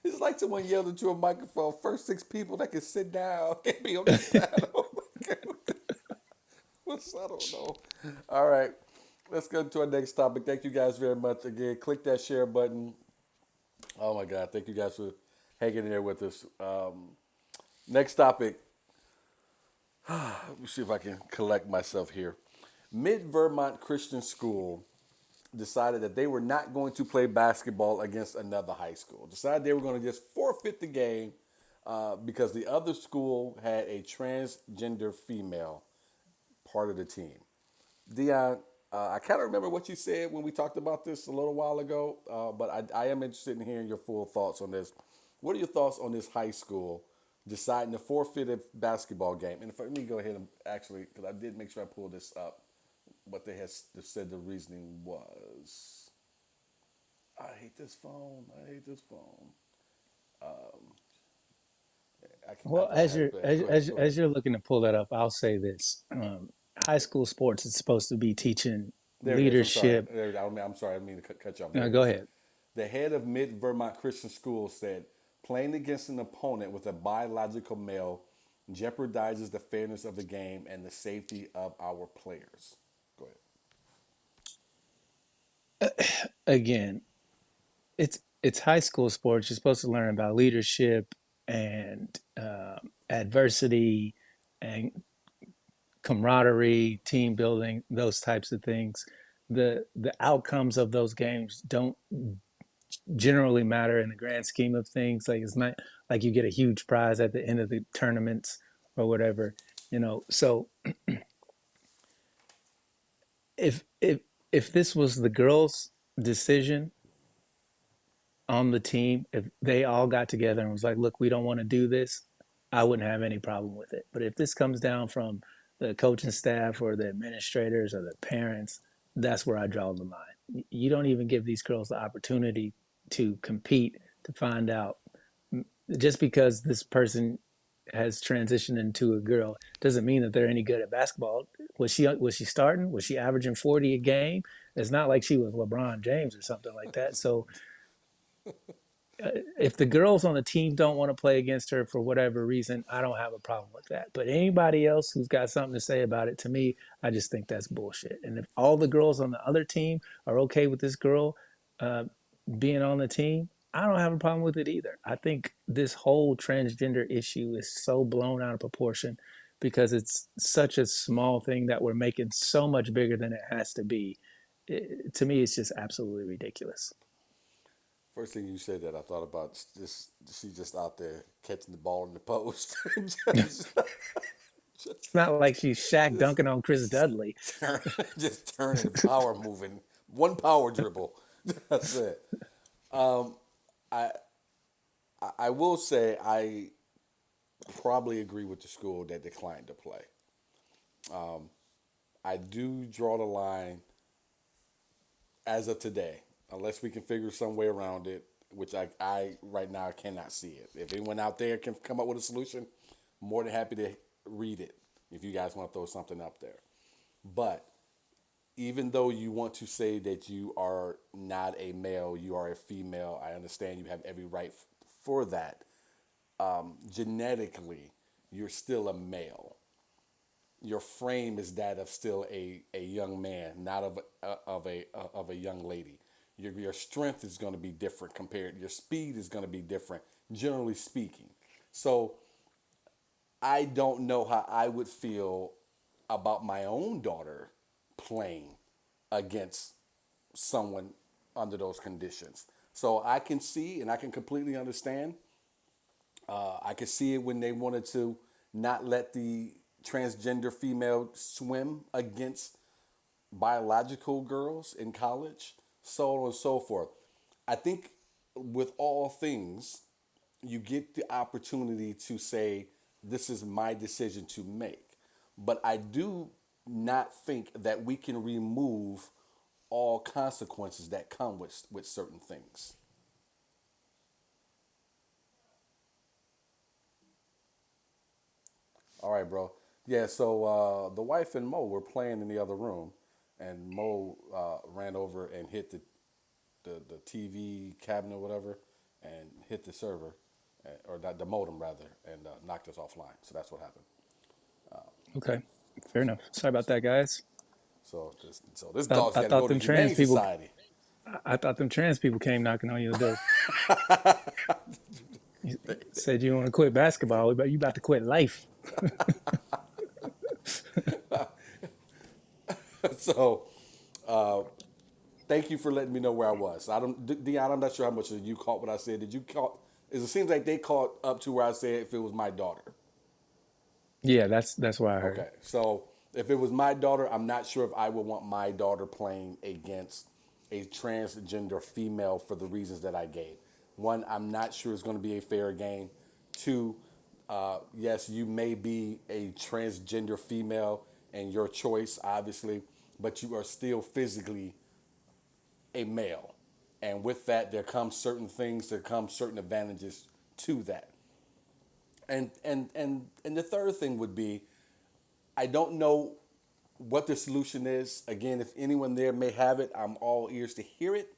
It's like someone yelled into a microphone. First six people that can sit down can be on the panel. I don't know. All right. Let's go to our next topic. Thank you guys very much. Again, click that share button. Oh my God. Thank you guys for hanging in there with us. Next topic. Let me see if I can collect myself here. Mid Vermont Christian School decided that they were not going to play basketball against another high school. Decided they were going to just forfeit the game because the other school had a transgender female part of the team. Deon, I kind of remember what you said when we talked about this a little while ago, but I am interested in hearing your full thoughts on this. What are your thoughts on this high school deciding to forfeit a basketball game? And let me go ahead and actually, because I did make sure I pulled this up, what they had said the reasoning was. I hate this phone. I hate this phone. well, I have it. Go ahead. Go ahead. as you're looking to pull that up, I'll say this: high school sports is supposed to be teaching There it is. I'm sorry. leadership. I'm sorry. I didn't mean to cut you off. There No, it go is. ahead. The head of Mid Vermont Christian School said, playing against an opponent with a biological male jeopardizes the fairness of the game and the safety of our players. Go ahead. Again, it's high school sports. You're supposed to learn about leadership and adversity and camaraderie, team building, those types of things. The outcomes of those games don't generally matter in the grand scheme of things. Like it's not like you get a huge prize at the end of the tournaments or whatever, you know. So if this was the girls' decision on the team, if they all got together and was like, look, we don't want to do this, I wouldn't have any problem with it. But if this comes down from the coaching staff or the administrators or the parents, that's where I draw the line. You don't even give these girls the opportunity to compete to find out just because this person has transitioned into a girl doesn't mean that they're any good at basketball. Was she starting? Was she averaging 40 a game? It's not like she was LeBron James or something like that. So if the girls on the team don't want to play against her for whatever reason, I don't have a problem with that. But anybody else who's got something to say about it, to me, I just think that's bullshit. And if all the girls on the other team are okay with this girl uh, being on the team, I don't have a problem with it either. I think this whole transgender issue is so blown out of proportion because it's such a small thing that we're making so much bigger than it has to be. To me, it's just absolutely ridiculous. First thing you said that I thought about just she just out there catching the ball in the post, just, It's not like she's Shaq just, dunking on Chris just, Dudley. just turning, power moving, one power dribble. That's it. Um, I I will say I probably agree with the school that declined to play. I do draw the line as of today, unless we can figure some way around it, which I right now cannot see it. If anyone out there can come up with a solution, I'm more than happy to read it if you guys want to throw something up there. But even though you want to say that you are not a male, you are a female, I understand you have every right for that. Genetically, you're still a male. Your frame is that of still a young man, not of a young lady. Your strength is going to be different compared. Your speed is going to be different, generally speaking. So I don't know how I would feel about my own daughter playing against someone under those conditions. So I can see and I can completely understand. I could see it when they wanted to not let the transgender female swim against biological girls in college, so on and so forth. I think with all things, you get the opportunity to say, this is my decision to make. But I do not think that we can remove all consequences that come with certain things. All right, bro. Yeah, so the wife and Mo were playing in the other room, and Mo ran over and hit the TV cabinet or whatever, and hit the server, or the modem rather, and knocked us offline. So that's what happened. Okay, fair enough. Sorry about that, guys. So this Thought, dog's I got to go thought to them the trans Humane people. Society. I thought them trans people came knocking on your door. You said you want to quit basketball, but you about to quit life. So thank you for letting me know where I was. I don't, Deon, I'm not sure how much of you caught what I said. Did you caught? It seems like they caught up to where I said if it was my daughter. Yeah, that's what I heard. Okay, so if it was my daughter, I'm not sure if I would want my daughter playing against a transgender female for the reasons that I gave. One, I'm not sure it's going to be a fair game. Two, yes, you may be a transgender female and your choice, obviously, but you are still physically a male. And with that, there come certain things, there come certain advantages to that. And the third thing would be I don't know what the solution is. Again, if anyone there may have it, I'm all ears to hear it.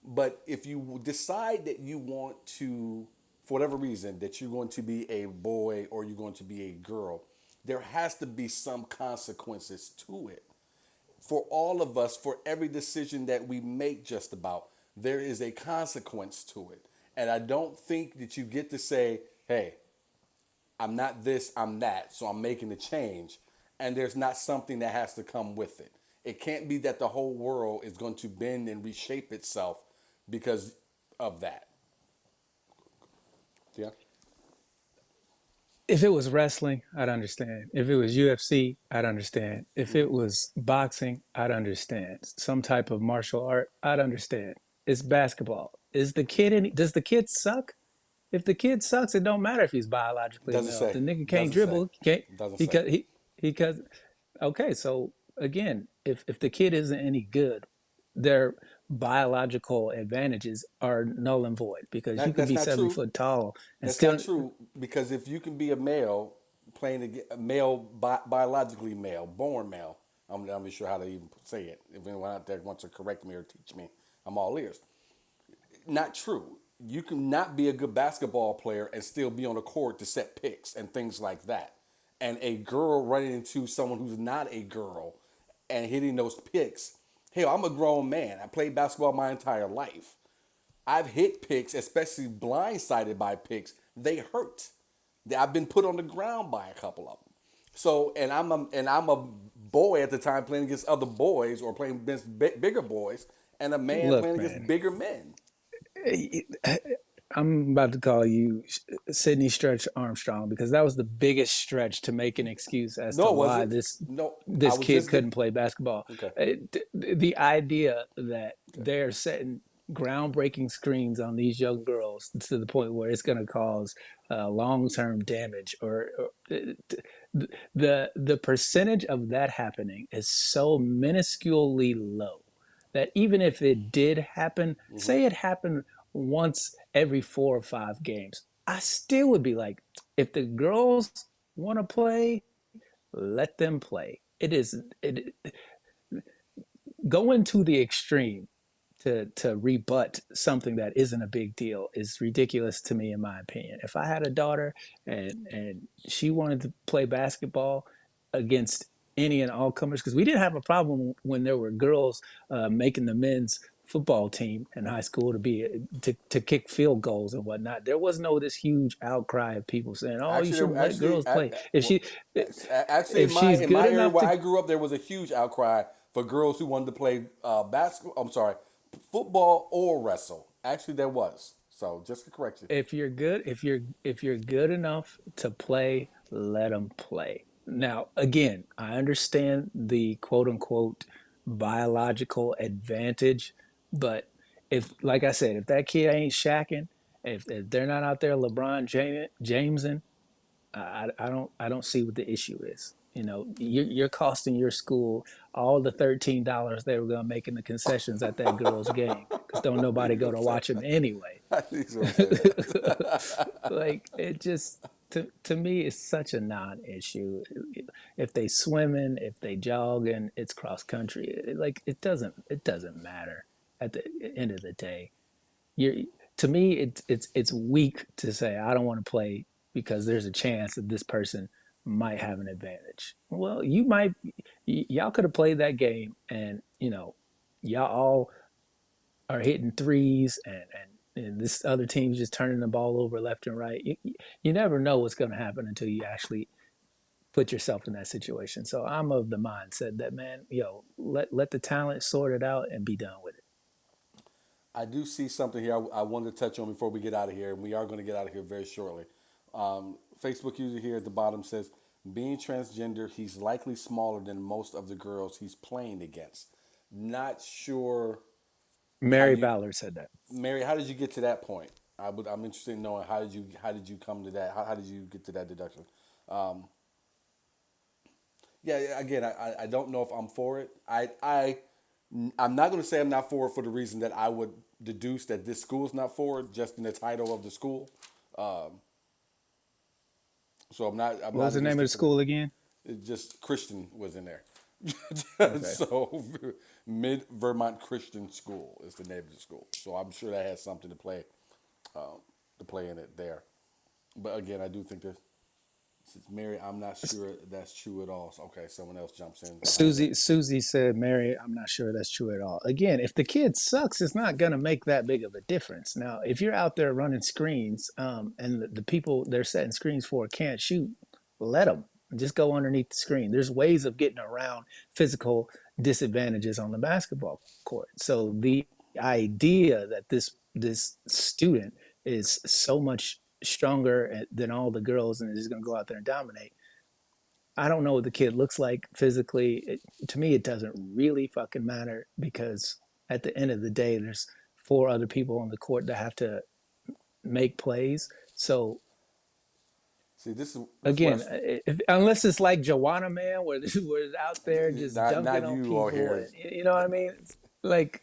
But if you decide that you want to, for whatever reason, that you're going to be a boy or you're going to be a girl, there has to be some consequences to it. For all of us, for every decision that we make, just about, there is a consequence to it. And I don't think that you get to say, hey, I'm not this, I'm that, so I'm making a change. And there's not something that has to come with it. It can't be that the whole world is going to bend and reshape itself because of that. Yeah. If it was wrestling, I'd understand. If it was UFC, I'd understand. If it was boxing, I'd understand. Some type of martial art, I'd understand. It's basketball. Is the kid any? Does the kid suck? If the kid sucks, it don't matter if he's biologically a Doesn't male. If say. the nigga can't Doesn't say. dribble, he can't Doesn't he say. cause he cause okay, so again, if the kid isn't any good, they're biological advantages are null and void because you That can that's be not seven true. foot tall and That's still. not true because if you can be a male a male biologically male, born male, I'm not even sure how to even say it. If anyone out there wants to correct me or teach me, I'm all ears. Not true. You can not be a good basketball player and still be on the court to set picks and things like that. And a girl running into someone who's not a girl and hitting those picks. Hell, I'm a grown man. I played basketball my entire life. I've hit picks, especially blindsided by picks. They hurt. I've been put on the ground by a couple of them. So, and I'm a boy at the time playing against other boys or playing against bigger boys, and a man Look, playing against man, bigger men. I'm about to call you Sidney Stretch Armstrong because that was the biggest stretch to make an excuse as to No, was why it? this No, I this was kid just couldn't play basketball. okay. The idea that Okay. they're setting groundbreaking screens on these young girls to the point where it's going to cause long-term damage or the percentage of that happening is so minusculely low that even if it did happen, say it happened once every 4 or 5 games, I still would be like, if the girls want to play, let them play. It going to the extreme to rebut something that isn't a big deal is ridiculous to me, in my opinion. If I had a daughter and she wanted to play basketball against any and all comers, because we didn't have a problem when there were girls making the men's football team in high school to kick field goals and whatnot. There was no this huge outcry of people saying, "Oh, you shouldn't let girls play." Well, actually, If she's in good my area enough where to, I grew up, there was a huge outcry for girls who wanted to play basketball. I'm sorry, football or wrestle. Actually, there was. So just to correct you. if you're good enough to play, let them play. Now, again, I understand the quote unquote biological advantage, but if, like I said, if that kid ain't shacking, if they're not out there LeBron Jamesing, I don't see what the issue is. You're costing your school all the $13 they were going to make in the concessions at that girl's game because don't I knew nobody you go were to gonna say watch them that. anyway. I knew you were gonna say that. Like it just to me it's such a non-issue. If they swimming, if they jogging, it's cross country. Like it doesn't matter at the end of the day. You're To me it's weak to say I don't want to play because there's a chance that this person might have an advantage. Well, y'all could have played that game and y'all all are hitting threes and this other team's just turning the ball over left and right. You never know what's going to happen until you actually put yourself in that situation. So I'm of the mindset that, man, let the talent sort it out and be done with it. I do see something here I wanted to touch on before we get out of here, and we are going to get out of here very shortly. Facebook user here at the bottom says, being transgender, he's likely smaller than most of the girls he's playing against. Not sure how Mary you, Ballard said that. Mary. How did you get to that point? I'm interested in knowing how did you come to that? How did you get to that deduction? Um, yeah, again, I don't know if I'm for it. I'm not going to say I'm not for it for the reason that I would deduce that this school is not for it, just in the title of the school. Um, so I'm What was not the name against of it the for that. school again? It just Christian was in there. Okay. So Mid Vermont Christian School is the name of the school. So I'm sure that has something to play in it there. But again, I do think that since Mary, I'm not sure that's true at all. So, okay, someone else jumps in behind her. Susie said, Mary, I'm not sure that's true at all. Again, if the kid sucks, it's not going to make that big of a difference. Now, if you're out there running screens and the people they're setting screens for can't shoot, let them just go underneath the screen. There's ways of getting around physical disadvantages on the basketball court. So the idea that this student is so much stronger than all the girls and is going to go out there and dominate. I don't know what the kid looks like physically. To me, it doesn't really fucking matter because at the end of the day, there's four other people on the court that have to make plays. So See, this is again, what unless it's like Joanna Man, where it's out there just not dunking not on you all people, here. and you know what I mean? It's like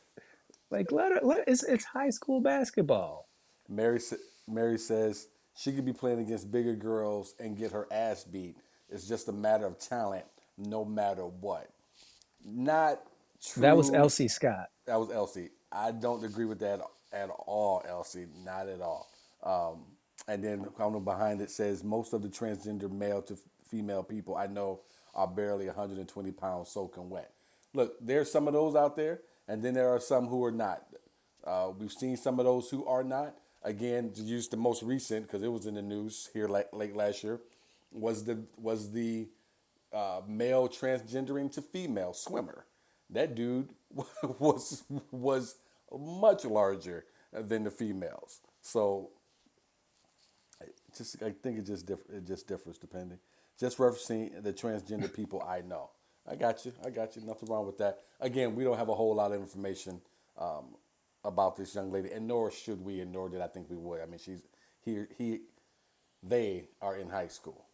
Like, it's high school basketball. Mary Mary says she could be playing against bigger girls and get her ass beat. It's just a matter of talent, no matter what. Not That was true. Elsie Scott. That was Elsie. I don't agree with that at all, Elsie. Not at all. And then coming behind it says most of the transgender male to female people I know are barely 120 pounds soaking wet. Look, there's some of those out there, and then there are some who are not. We've seen some of those who are not. Again, to use the most recent because it was in the news here late last year, was the male transgendering to female swimmer. That dude was much larger than the females. So just I think it just differs depending. Just referencing the transgender people I know. I got you. I got you. Nothing wrong with that. Again, we don't have a whole lot of information about this young lady, and nor should we, and nor did I think we would. I mean, they are in high school.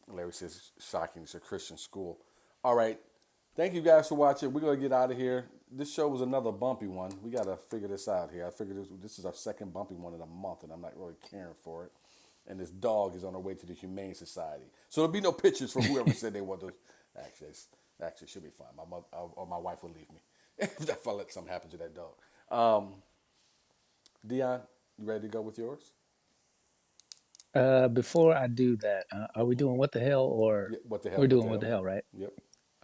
Larry says, shocking. It's a Christian school. All right. Thank you guys for watching. We're going to get out of here. This show was another bumpy one. We got to figure this out here. I figured this is our second bumpy one in a month, and I'm not really caring for it. And this dog is on her way to the Humane Society. So there'll be no pictures from whoever said they want to. Actually, she'll be fine. My mother, or my wife will leave me if I let something happen to that dog. Deon, you ready to go with yours? Before I do that, are we doing what the hell, or Yeah, what the hell? we're What doing the what hell? the hell, right? Yep.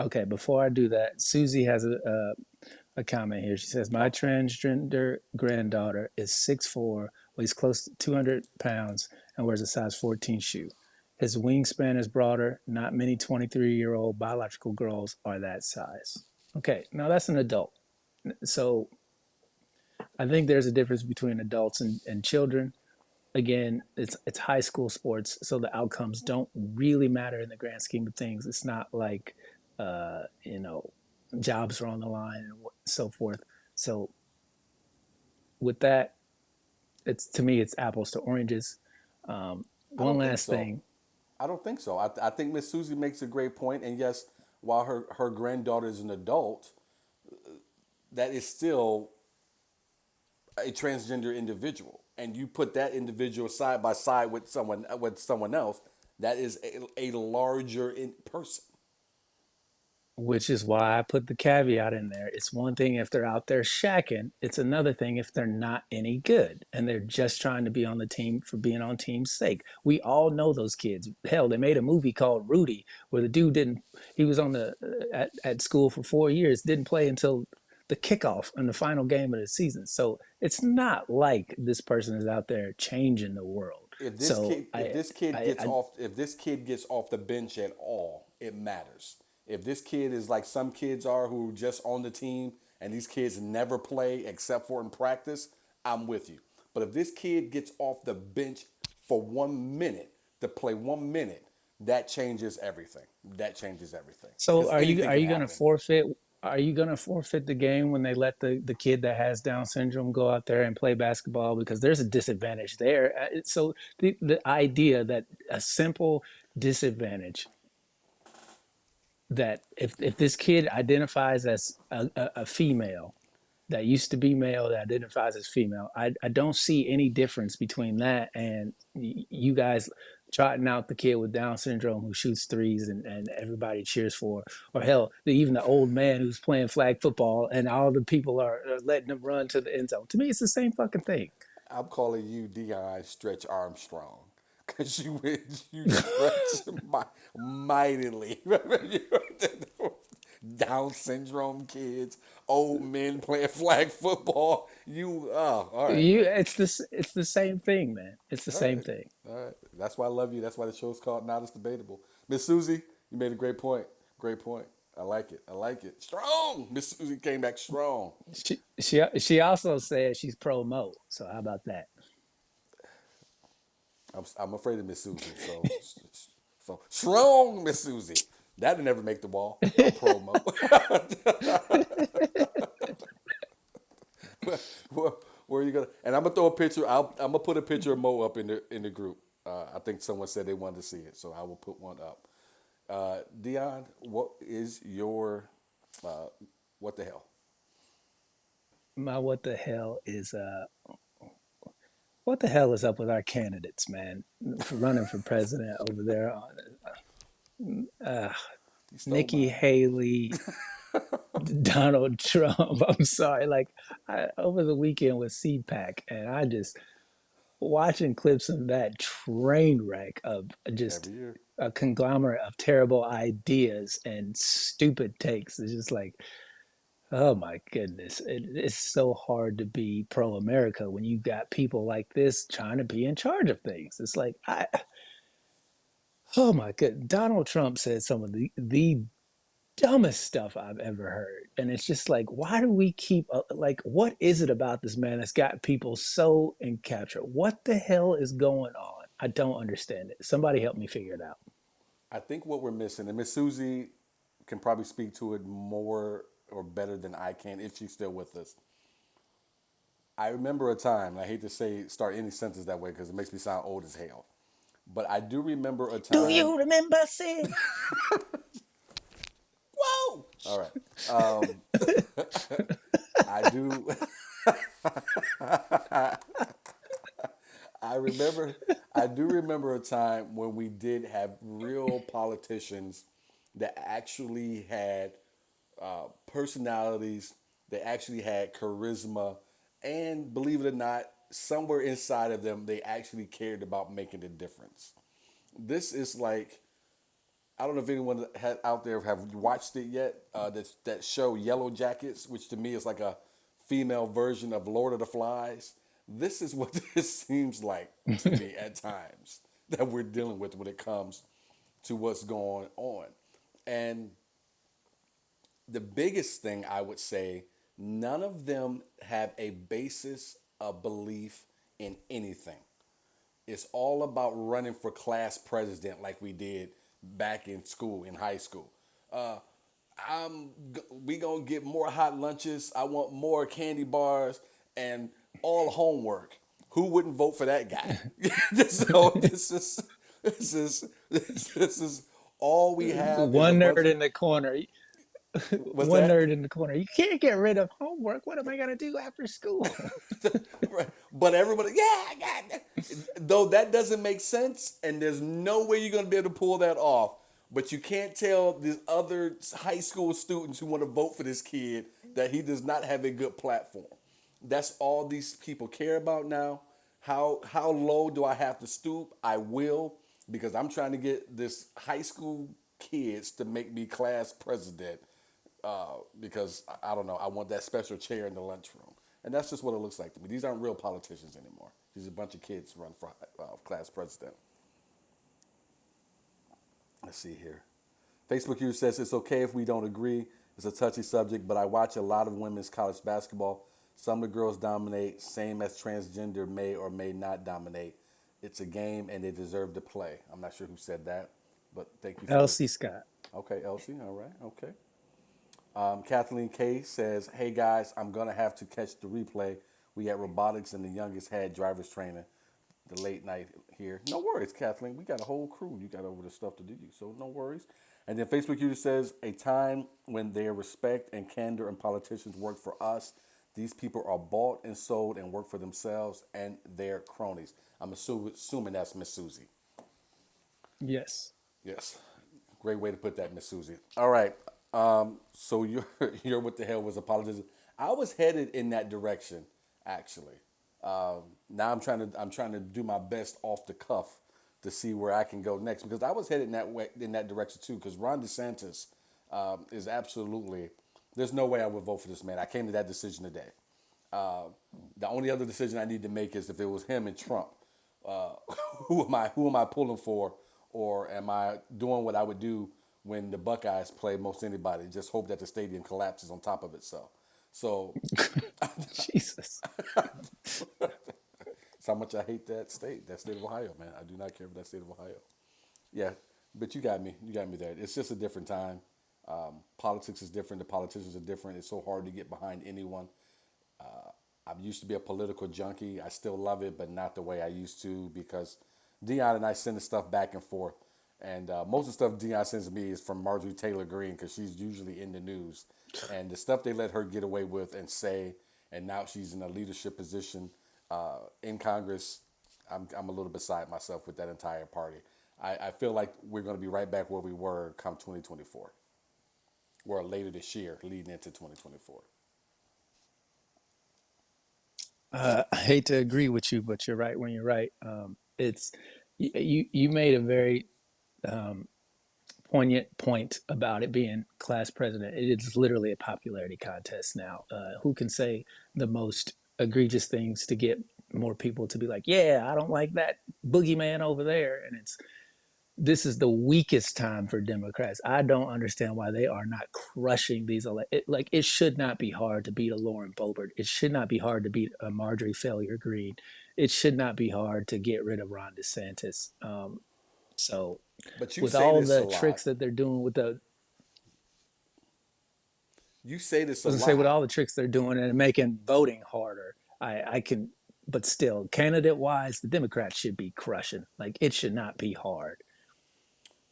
Okay, before I do that, Susie has a comment here. She says, my transgender granddaughter is 6'4", weighs close to 200 pounds, and wears a size 14 shoe. His wingspan is broader. Not many 23-year-old biological girls are that size. Okay, now that's an adult. So I think there's a difference between adults and children. Again, it's high school sports, so the outcomes don't really matter in the grand scheme of things. It's not like you know, jobs are on the line and so forth. So with that, it's to me it's apples to oranges. I One don't think last so. thing. I don't think so. I think Miss Susie makes a great point, and yes, while her granddaughter is an adult, that is still a transgender individual, and you put that individual side by side with someone else, that is a larger person. Which is why I put the caveat in there. It's one thing if they're out there shacking. It's another thing if they're not any good and they're just trying to be on the team for being on team's sake. We all know those kids. Hell, they made a movie called Rudy where the dude didn't. He was on the at school for 4 years, didn't play until the kickoff in the final game of the season. So it's not like this person is out there changing the world. If this So kid if this kid gets off if this kid gets off the bench at all, it matters. If this kid is like some kids are who are just on the team and these kids never play except for in practice, I'm with you. But if this kid gets off the bench for 1 minute to play 1 minute, that changes everything. That changes everything So because anything are can you going to happen. forfeit? Are you going to forfeit the game when they let the kid that has Down syndrome go out there and play basketball because there's a disadvantage there? So the idea that a simple disadvantage that if this kid identifies as a female that used to be male that identifies as female. I don't see any difference between that and you guys trotting out the kid with Down syndrome who shoots threes and everybody cheers for, or hell, even the old man who's playing flag football and all the people are letting him run to the end zone. To me, it's the same fucking thing. I'm calling you Deon Stretch Armstrong because you stretch mightily. Down syndrome kids, old men playing flag football. All right, It's the same thing, man. It's the all same right, thing. all right. That's why I love you. That's why the show's called Now It's Debatable. Miss Susie, you made a great point. Great point. I like it. I like it. Strong. Miss Susie came back strong. She also said she's pro mo. So how about that? I'm afraid of Miss Susie. So strong, Miss Susie. That'd never make the wall. I'm promo. Where are you gonna? And I'm gonna throw a picture. I'm gonna put a picture of Mo up in the group. I think someone said they wanted to see it, so I will put one up. Deon, what is your what the hell? My what the hell is up with our candidates, man, for running for president over there? Uh, You stole Nikki mine. Haley, Donald Trump. I'm sorry. Over the weekend with CPAC, and I just watching clips of that train wreck of just Every year. a conglomerate of terrible ideas and stupid takes. It's just like, oh my goodness, it's so hard to be pro America when you got people like this trying to be in charge of things. It's like, oh my god, Donald Trump said some of the dumbest stuff I've ever heard. And it's just like, why do we keep, like, what is it about this man that's got people so encaptured? What the hell is going on? I don't understand it. Somebody help me figure it out. I think what we're missing, and Miss Susie can probably speak to it more or better than I can if she's still with us. I remember a time, and I hate to say start any sentence that way because it makes me sound old as hell. But I do remember a Do time. you remember, Sid? Whoa! All right. Um, I do. I remember. I do remember a time when we did have real politicians that actually had personalities. They actually had charisma, and believe it or not, somewhere inside of them, they actually cared about making a difference. This is like I don't know if anyone out there have watched it yet. That show Yellow Jackets, which to me is like a female version of Lord of the Flies. This is what this seems like to me at times that we're dealing with when it comes to what's going on. And the biggest thing I would say, none of them have a basis of belief in anything. It's all about running for class president like we did back in school, in high school. Uh, we gonna get more hot lunches. I want more candy bars and all homework. Who wouldn't vote for that guy? So this is all we have is a One bunch. nerd in the corner. What's One that? nerd in the corner. You can't get rid of homework. What am I gonna do after school? Right. But everybody, yeah, I got that. Though that doesn't make sense, and there's no way you're gonna be able to pull that off. But you can't tell these other high school students who want to vote for this kid that he does not have a good platform. That's all these people care about now. How low do I have to stoop? I will, because I'm trying to get this high school kids to make me class president because I don't know. I want that special chair in the lunchroom, and that's just what it looks like to me. These aren't real politicians anymore. These are a bunch of kids run for class president. Let's see here. Facebook user says it's okay if we don't agree. It's a touchy subject, but I watch a lot of women's college basketball. Some of the girls dominate, same as transgender may or may not dominate. It's a game and they deserve to play. I'm not sure who said that, but thank you for the. Elsie Scott. Okay, Elsie. All right. Okay. Kathleen K says, "Hey guys, I'm gonna have to catch the replay. We had robotics and the youngest had driver's training. The late night here. No worries, Kathleen. We got a whole crew. You got over the stuff to do, so no worries." And then Facebook user says, "A time when their respect and candor and politicians worked for us. These people are bought and sold and work for themselves and their cronies." I'm assuming that's Miss Susie. Yes. Yes. Great way to put that, Miss Susie. All right. So you're what the hell was a politician? I was headed in that direction, actually. Now I'm trying to do my best off the cuff to see where I can go next because I was headed in that way in that direction too. Because Ron DeSantis is absolutely. There's no way I would vote for this man. I came to that decision today. Uh, the only other decision I need to make is if it was him and Trump. Uh, who am I pulling for, or am I doing what I would do when the Buckeyes play most anybody? Just hope that the stadium collapses on top of itself. So Jesus. that's how much I hate that state of Ohio, man. I do not care for that state of Ohio. Yeah, but you got me there. It's just a different time. Politics is different. The politicians are different. It's so hard to get behind anyone. I used to be a political junkie. I still love it, but not the way I used to because Deon and I send the stuff back and forth. And most of the stuff Deon sends me is from Marjorie Taylor Greene because she's usually in the news. And the stuff they let her get away with and say and now she's in a leadership position in Congress. I'm a little beside myself with that entire party. I feel like we're going to be right back where we were come 2024, or later this year, leading into 2024. I hate to agree with you, but you're right when you're right. It's you made a very poignant point about it being class president. It is literally a popularity contest now. Who can say the most egregious things to get more people to be like, yeah, I don't like that boogeyman over there. And it's this is the weakest time for Democrats. I don't understand why they are not crushing these. Like it should not be hard to beat a Lauren Boebert. It should not be hard to beat a Marjorie Failure Greene. It should not be hard to get rid of Ron DeSantis. So But you with say all this a the lot. tricks that they're doing with the You say this a was gonna say with lot. all the tricks they're doing and making voting harder, I can, but still, candidate wise, the Democrats should be crushing. Like it should not be hard.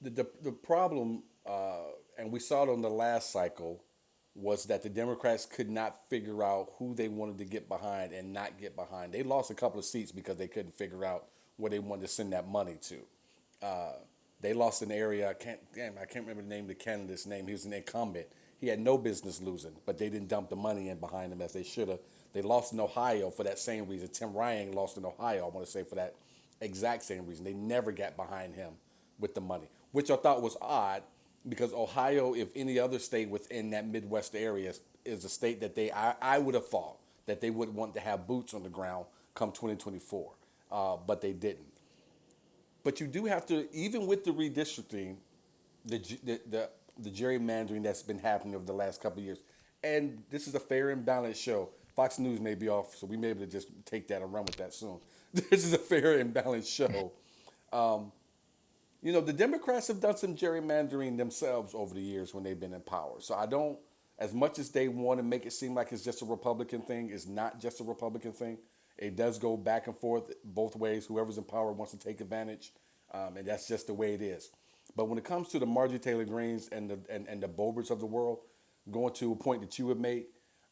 The problem, and we saw it on the last cycle, was that the Democrats could not figure out who they wanted to get behind and not get behind. They lost a couple of seats because they couldn't figure out where they wanted to send that money to. Uh, they lost an area. I can't remember the name of the candidate's name. He was an incumbent. He had no business losing, but they didn't dump the money in behind him as they should have. They lost in Ohio for that same reason. Tim Ryan lost in Ohio, I want to say, for that exact same reason. They never got behind him with the money, which I thought was odd because Ohio, if any other state within that Midwest area, is a state that I would have thought that they would want to have boots on the ground come 2024, but they didn't. But you do have to, even with the redistricting, the the gerrymandering that's been happening over the last couple of years, and this is a fair and balanced show. Fox News may be off, so we may be able to just take that and run with that soon. This is a fair and balanced show. The Democrats have done some gerrymandering themselves over the years when they've been in power. So I don't, as much as they want to make it seem like it's just a Republican thing, it's not just a Republican thing. It does go back and forth both ways. Whoever's in power wants to take advantage, and that's just the way it is. But when it comes to the Marjorie Taylor Greenes and the Boberts of the world, going to a point that you have made,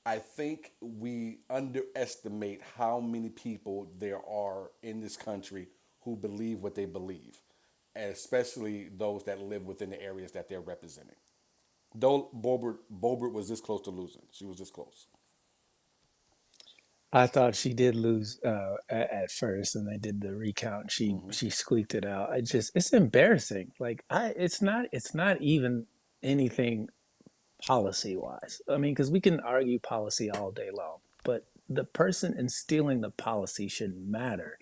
I think we underestimate how many people there are in this country who believe what they believe, and especially those that live within the areas that they're representing. Though Boebert was this close to losing, she was this close. I thought she did lose at first, and they did the recount. Hmm. She squeaked it out. I just it's embarrassing. Like it's not even anything policy wise. I mean, because we can argue policy all day long, but the person instilling the policy should matter.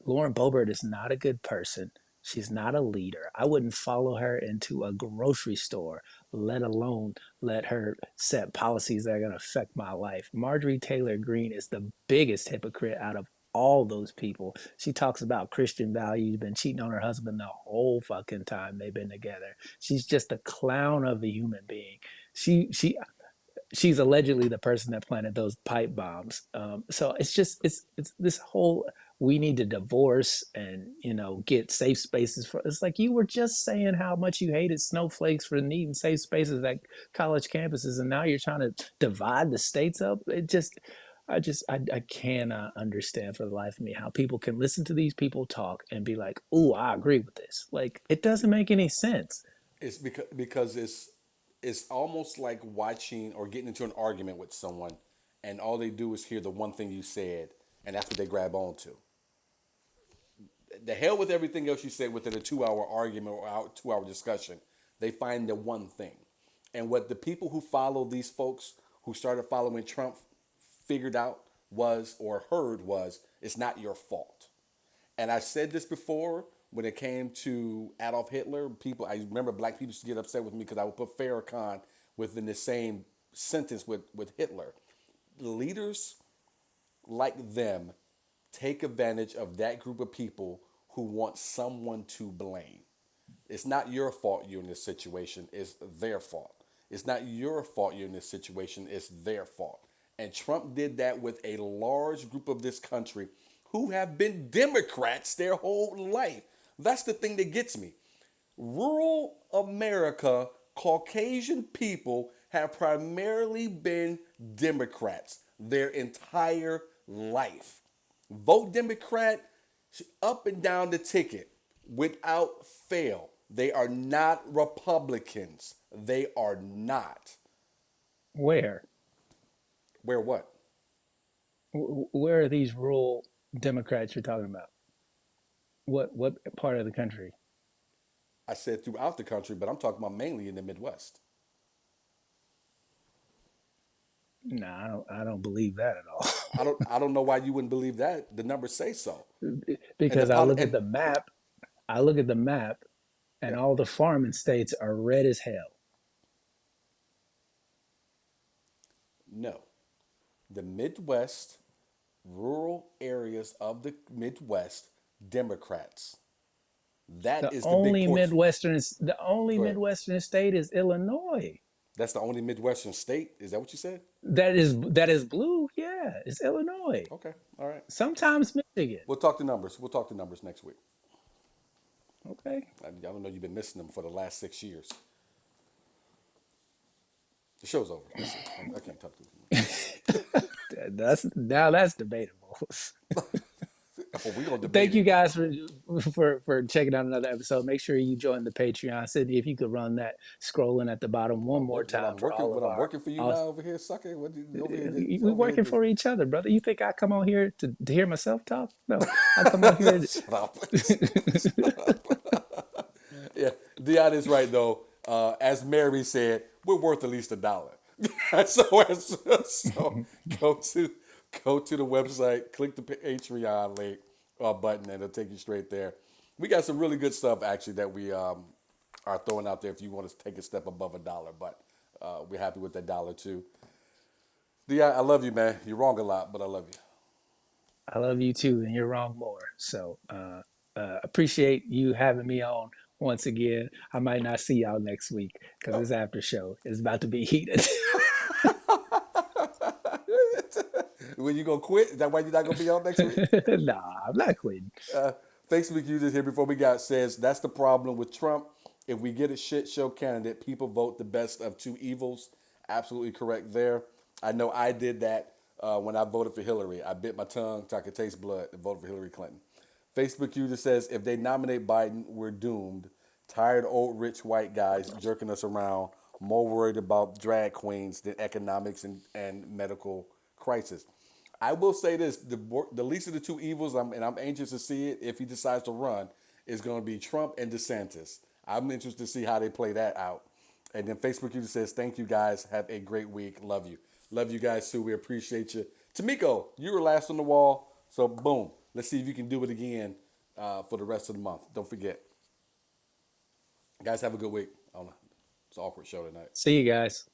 Lauren Boebert is not a good person. She's not a leader. I wouldn't follow her into a grocery store, let alone let her set policies that are going to affect my life. Marjorie Taylor Greene is the biggest hypocrite out of all those people. She talks about Christian values, been cheating on her husband the whole fucking time they've been together. She's just a clown of a human being. She's allegedly the person that planted those pipe bombs. So it's this whole we need to divorce and get safe spaces for. It's like you were just saying how much you hated snowflakes for needing safe spaces at college campuses, and now you're trying to divide the states up. I cannot understand for the life of me how people can listen to these people talk and be like, "Ooh, I agree with this." Like it doesn't make any sense. It's because it's almost like watching or getting into an argument with someone, and all they do is hear the one thing you said, and that's what they grab onto. The hell with everything else you said within a 2 hour argument or 2 hour discussion. They find the one thing. And what the people who follow these folks who started following Trump figured out was, or heard was, it's not your fault. And I said this before when it came to Adolf Hitler. I remember black people used to get upset with me because I would put Farrakhan within the same sentence with Hitler. Leaders like them take advantage of that group of people who want someone to blame. It's not your fault you're in this situation, it's their fault. It's not your fault you're in this situation, it's their fault. And Trump did that with a large group of this country who have been Democrats their whole life. That's the thing that gets me. Rural America, Caucasian people have primarily been Democrats. their entire life. Vote Democrat up and down the ticket without fail. They are not Republicans. They are not. Where? Where what? Where are these rural Democrats you're talking about? What part of the country? I said throughout the country, but I'm talking about mainly in the Midwest. Nah, I don't believe that at all. I don't know why you wouldn't believe that. The numbers say so. And the Because poli- and I look at the map, and yeah, all the farming states are red as hell. no. The Midwest, rural areas of the Midwest, Democrats. That is the big portion. The only Go ahead. Midwestern state is Illinois. That's the only Midwestern state. Is that what you said? That is blue. Yeah, it's Illinois. Okay. All right. Sometimes Michigan. We'll talk the numbers. We'll talk the numbers next week. Okay. I don't know you've been missing them for the last 6 years. The show's over. I can't talk to you. That's debatable. Oh, we're gonna debate Thank you it. guys for checking out another episode. Make sure you join the Patreon. Sydney, if you could run that scrolling at the bottom one more time for all When of I'm our working for you now awesome. over here, sucker. What you over here? We Over here working for each other, brother. You think I come on here to hear myself talk? No, I come on here. Shut up. Yeah, Deon is right though. As Mary said, we're worth at least $1. So go to the website, click the Patreon link button, and it'll take you straight there. We got some really good stuff actually that we are throwing out there if you want to take a step above $1. But we're happy with that dollar too. Deon, I love you, man. You're wrong a lot, but I love you. I love you too, and you're wrong more. So appreciate you having me on once again. I might not see y'all next week because this after show is about to be heated. When you gonna quit? Is that why you're not gonna be on next week? Nah, I'm not quitting. Facebook users here before we got says that's the problem with Trump. If we get a shit show candidate, people vote the best of two evils. Absolutely correct there. I know I did that when I voted for Hillary. I bit my tongue so I could taste blood and voted for Hillary Clinton. Facebook user says if they nominate Biden, we're doomed. Tired old rich white guys jerking us around, more worried about drag queens than economics and medical crisis. I will say this: the least of the two evils, and I'm anxious to see it if he decides to run, is going to be Trump and DeSantis. I'm interested to see how they play that out. And then Facebook user says, "Thank you guys. Have a great week. Love you. Love you guys too. We appreciate you." Tamiko, you were last on the wall, so boom. Let's see if you can do it again for the rest of the month. Don't forget, guys. Have a good week. I don't know. It's an awkward show tonight. See you guys.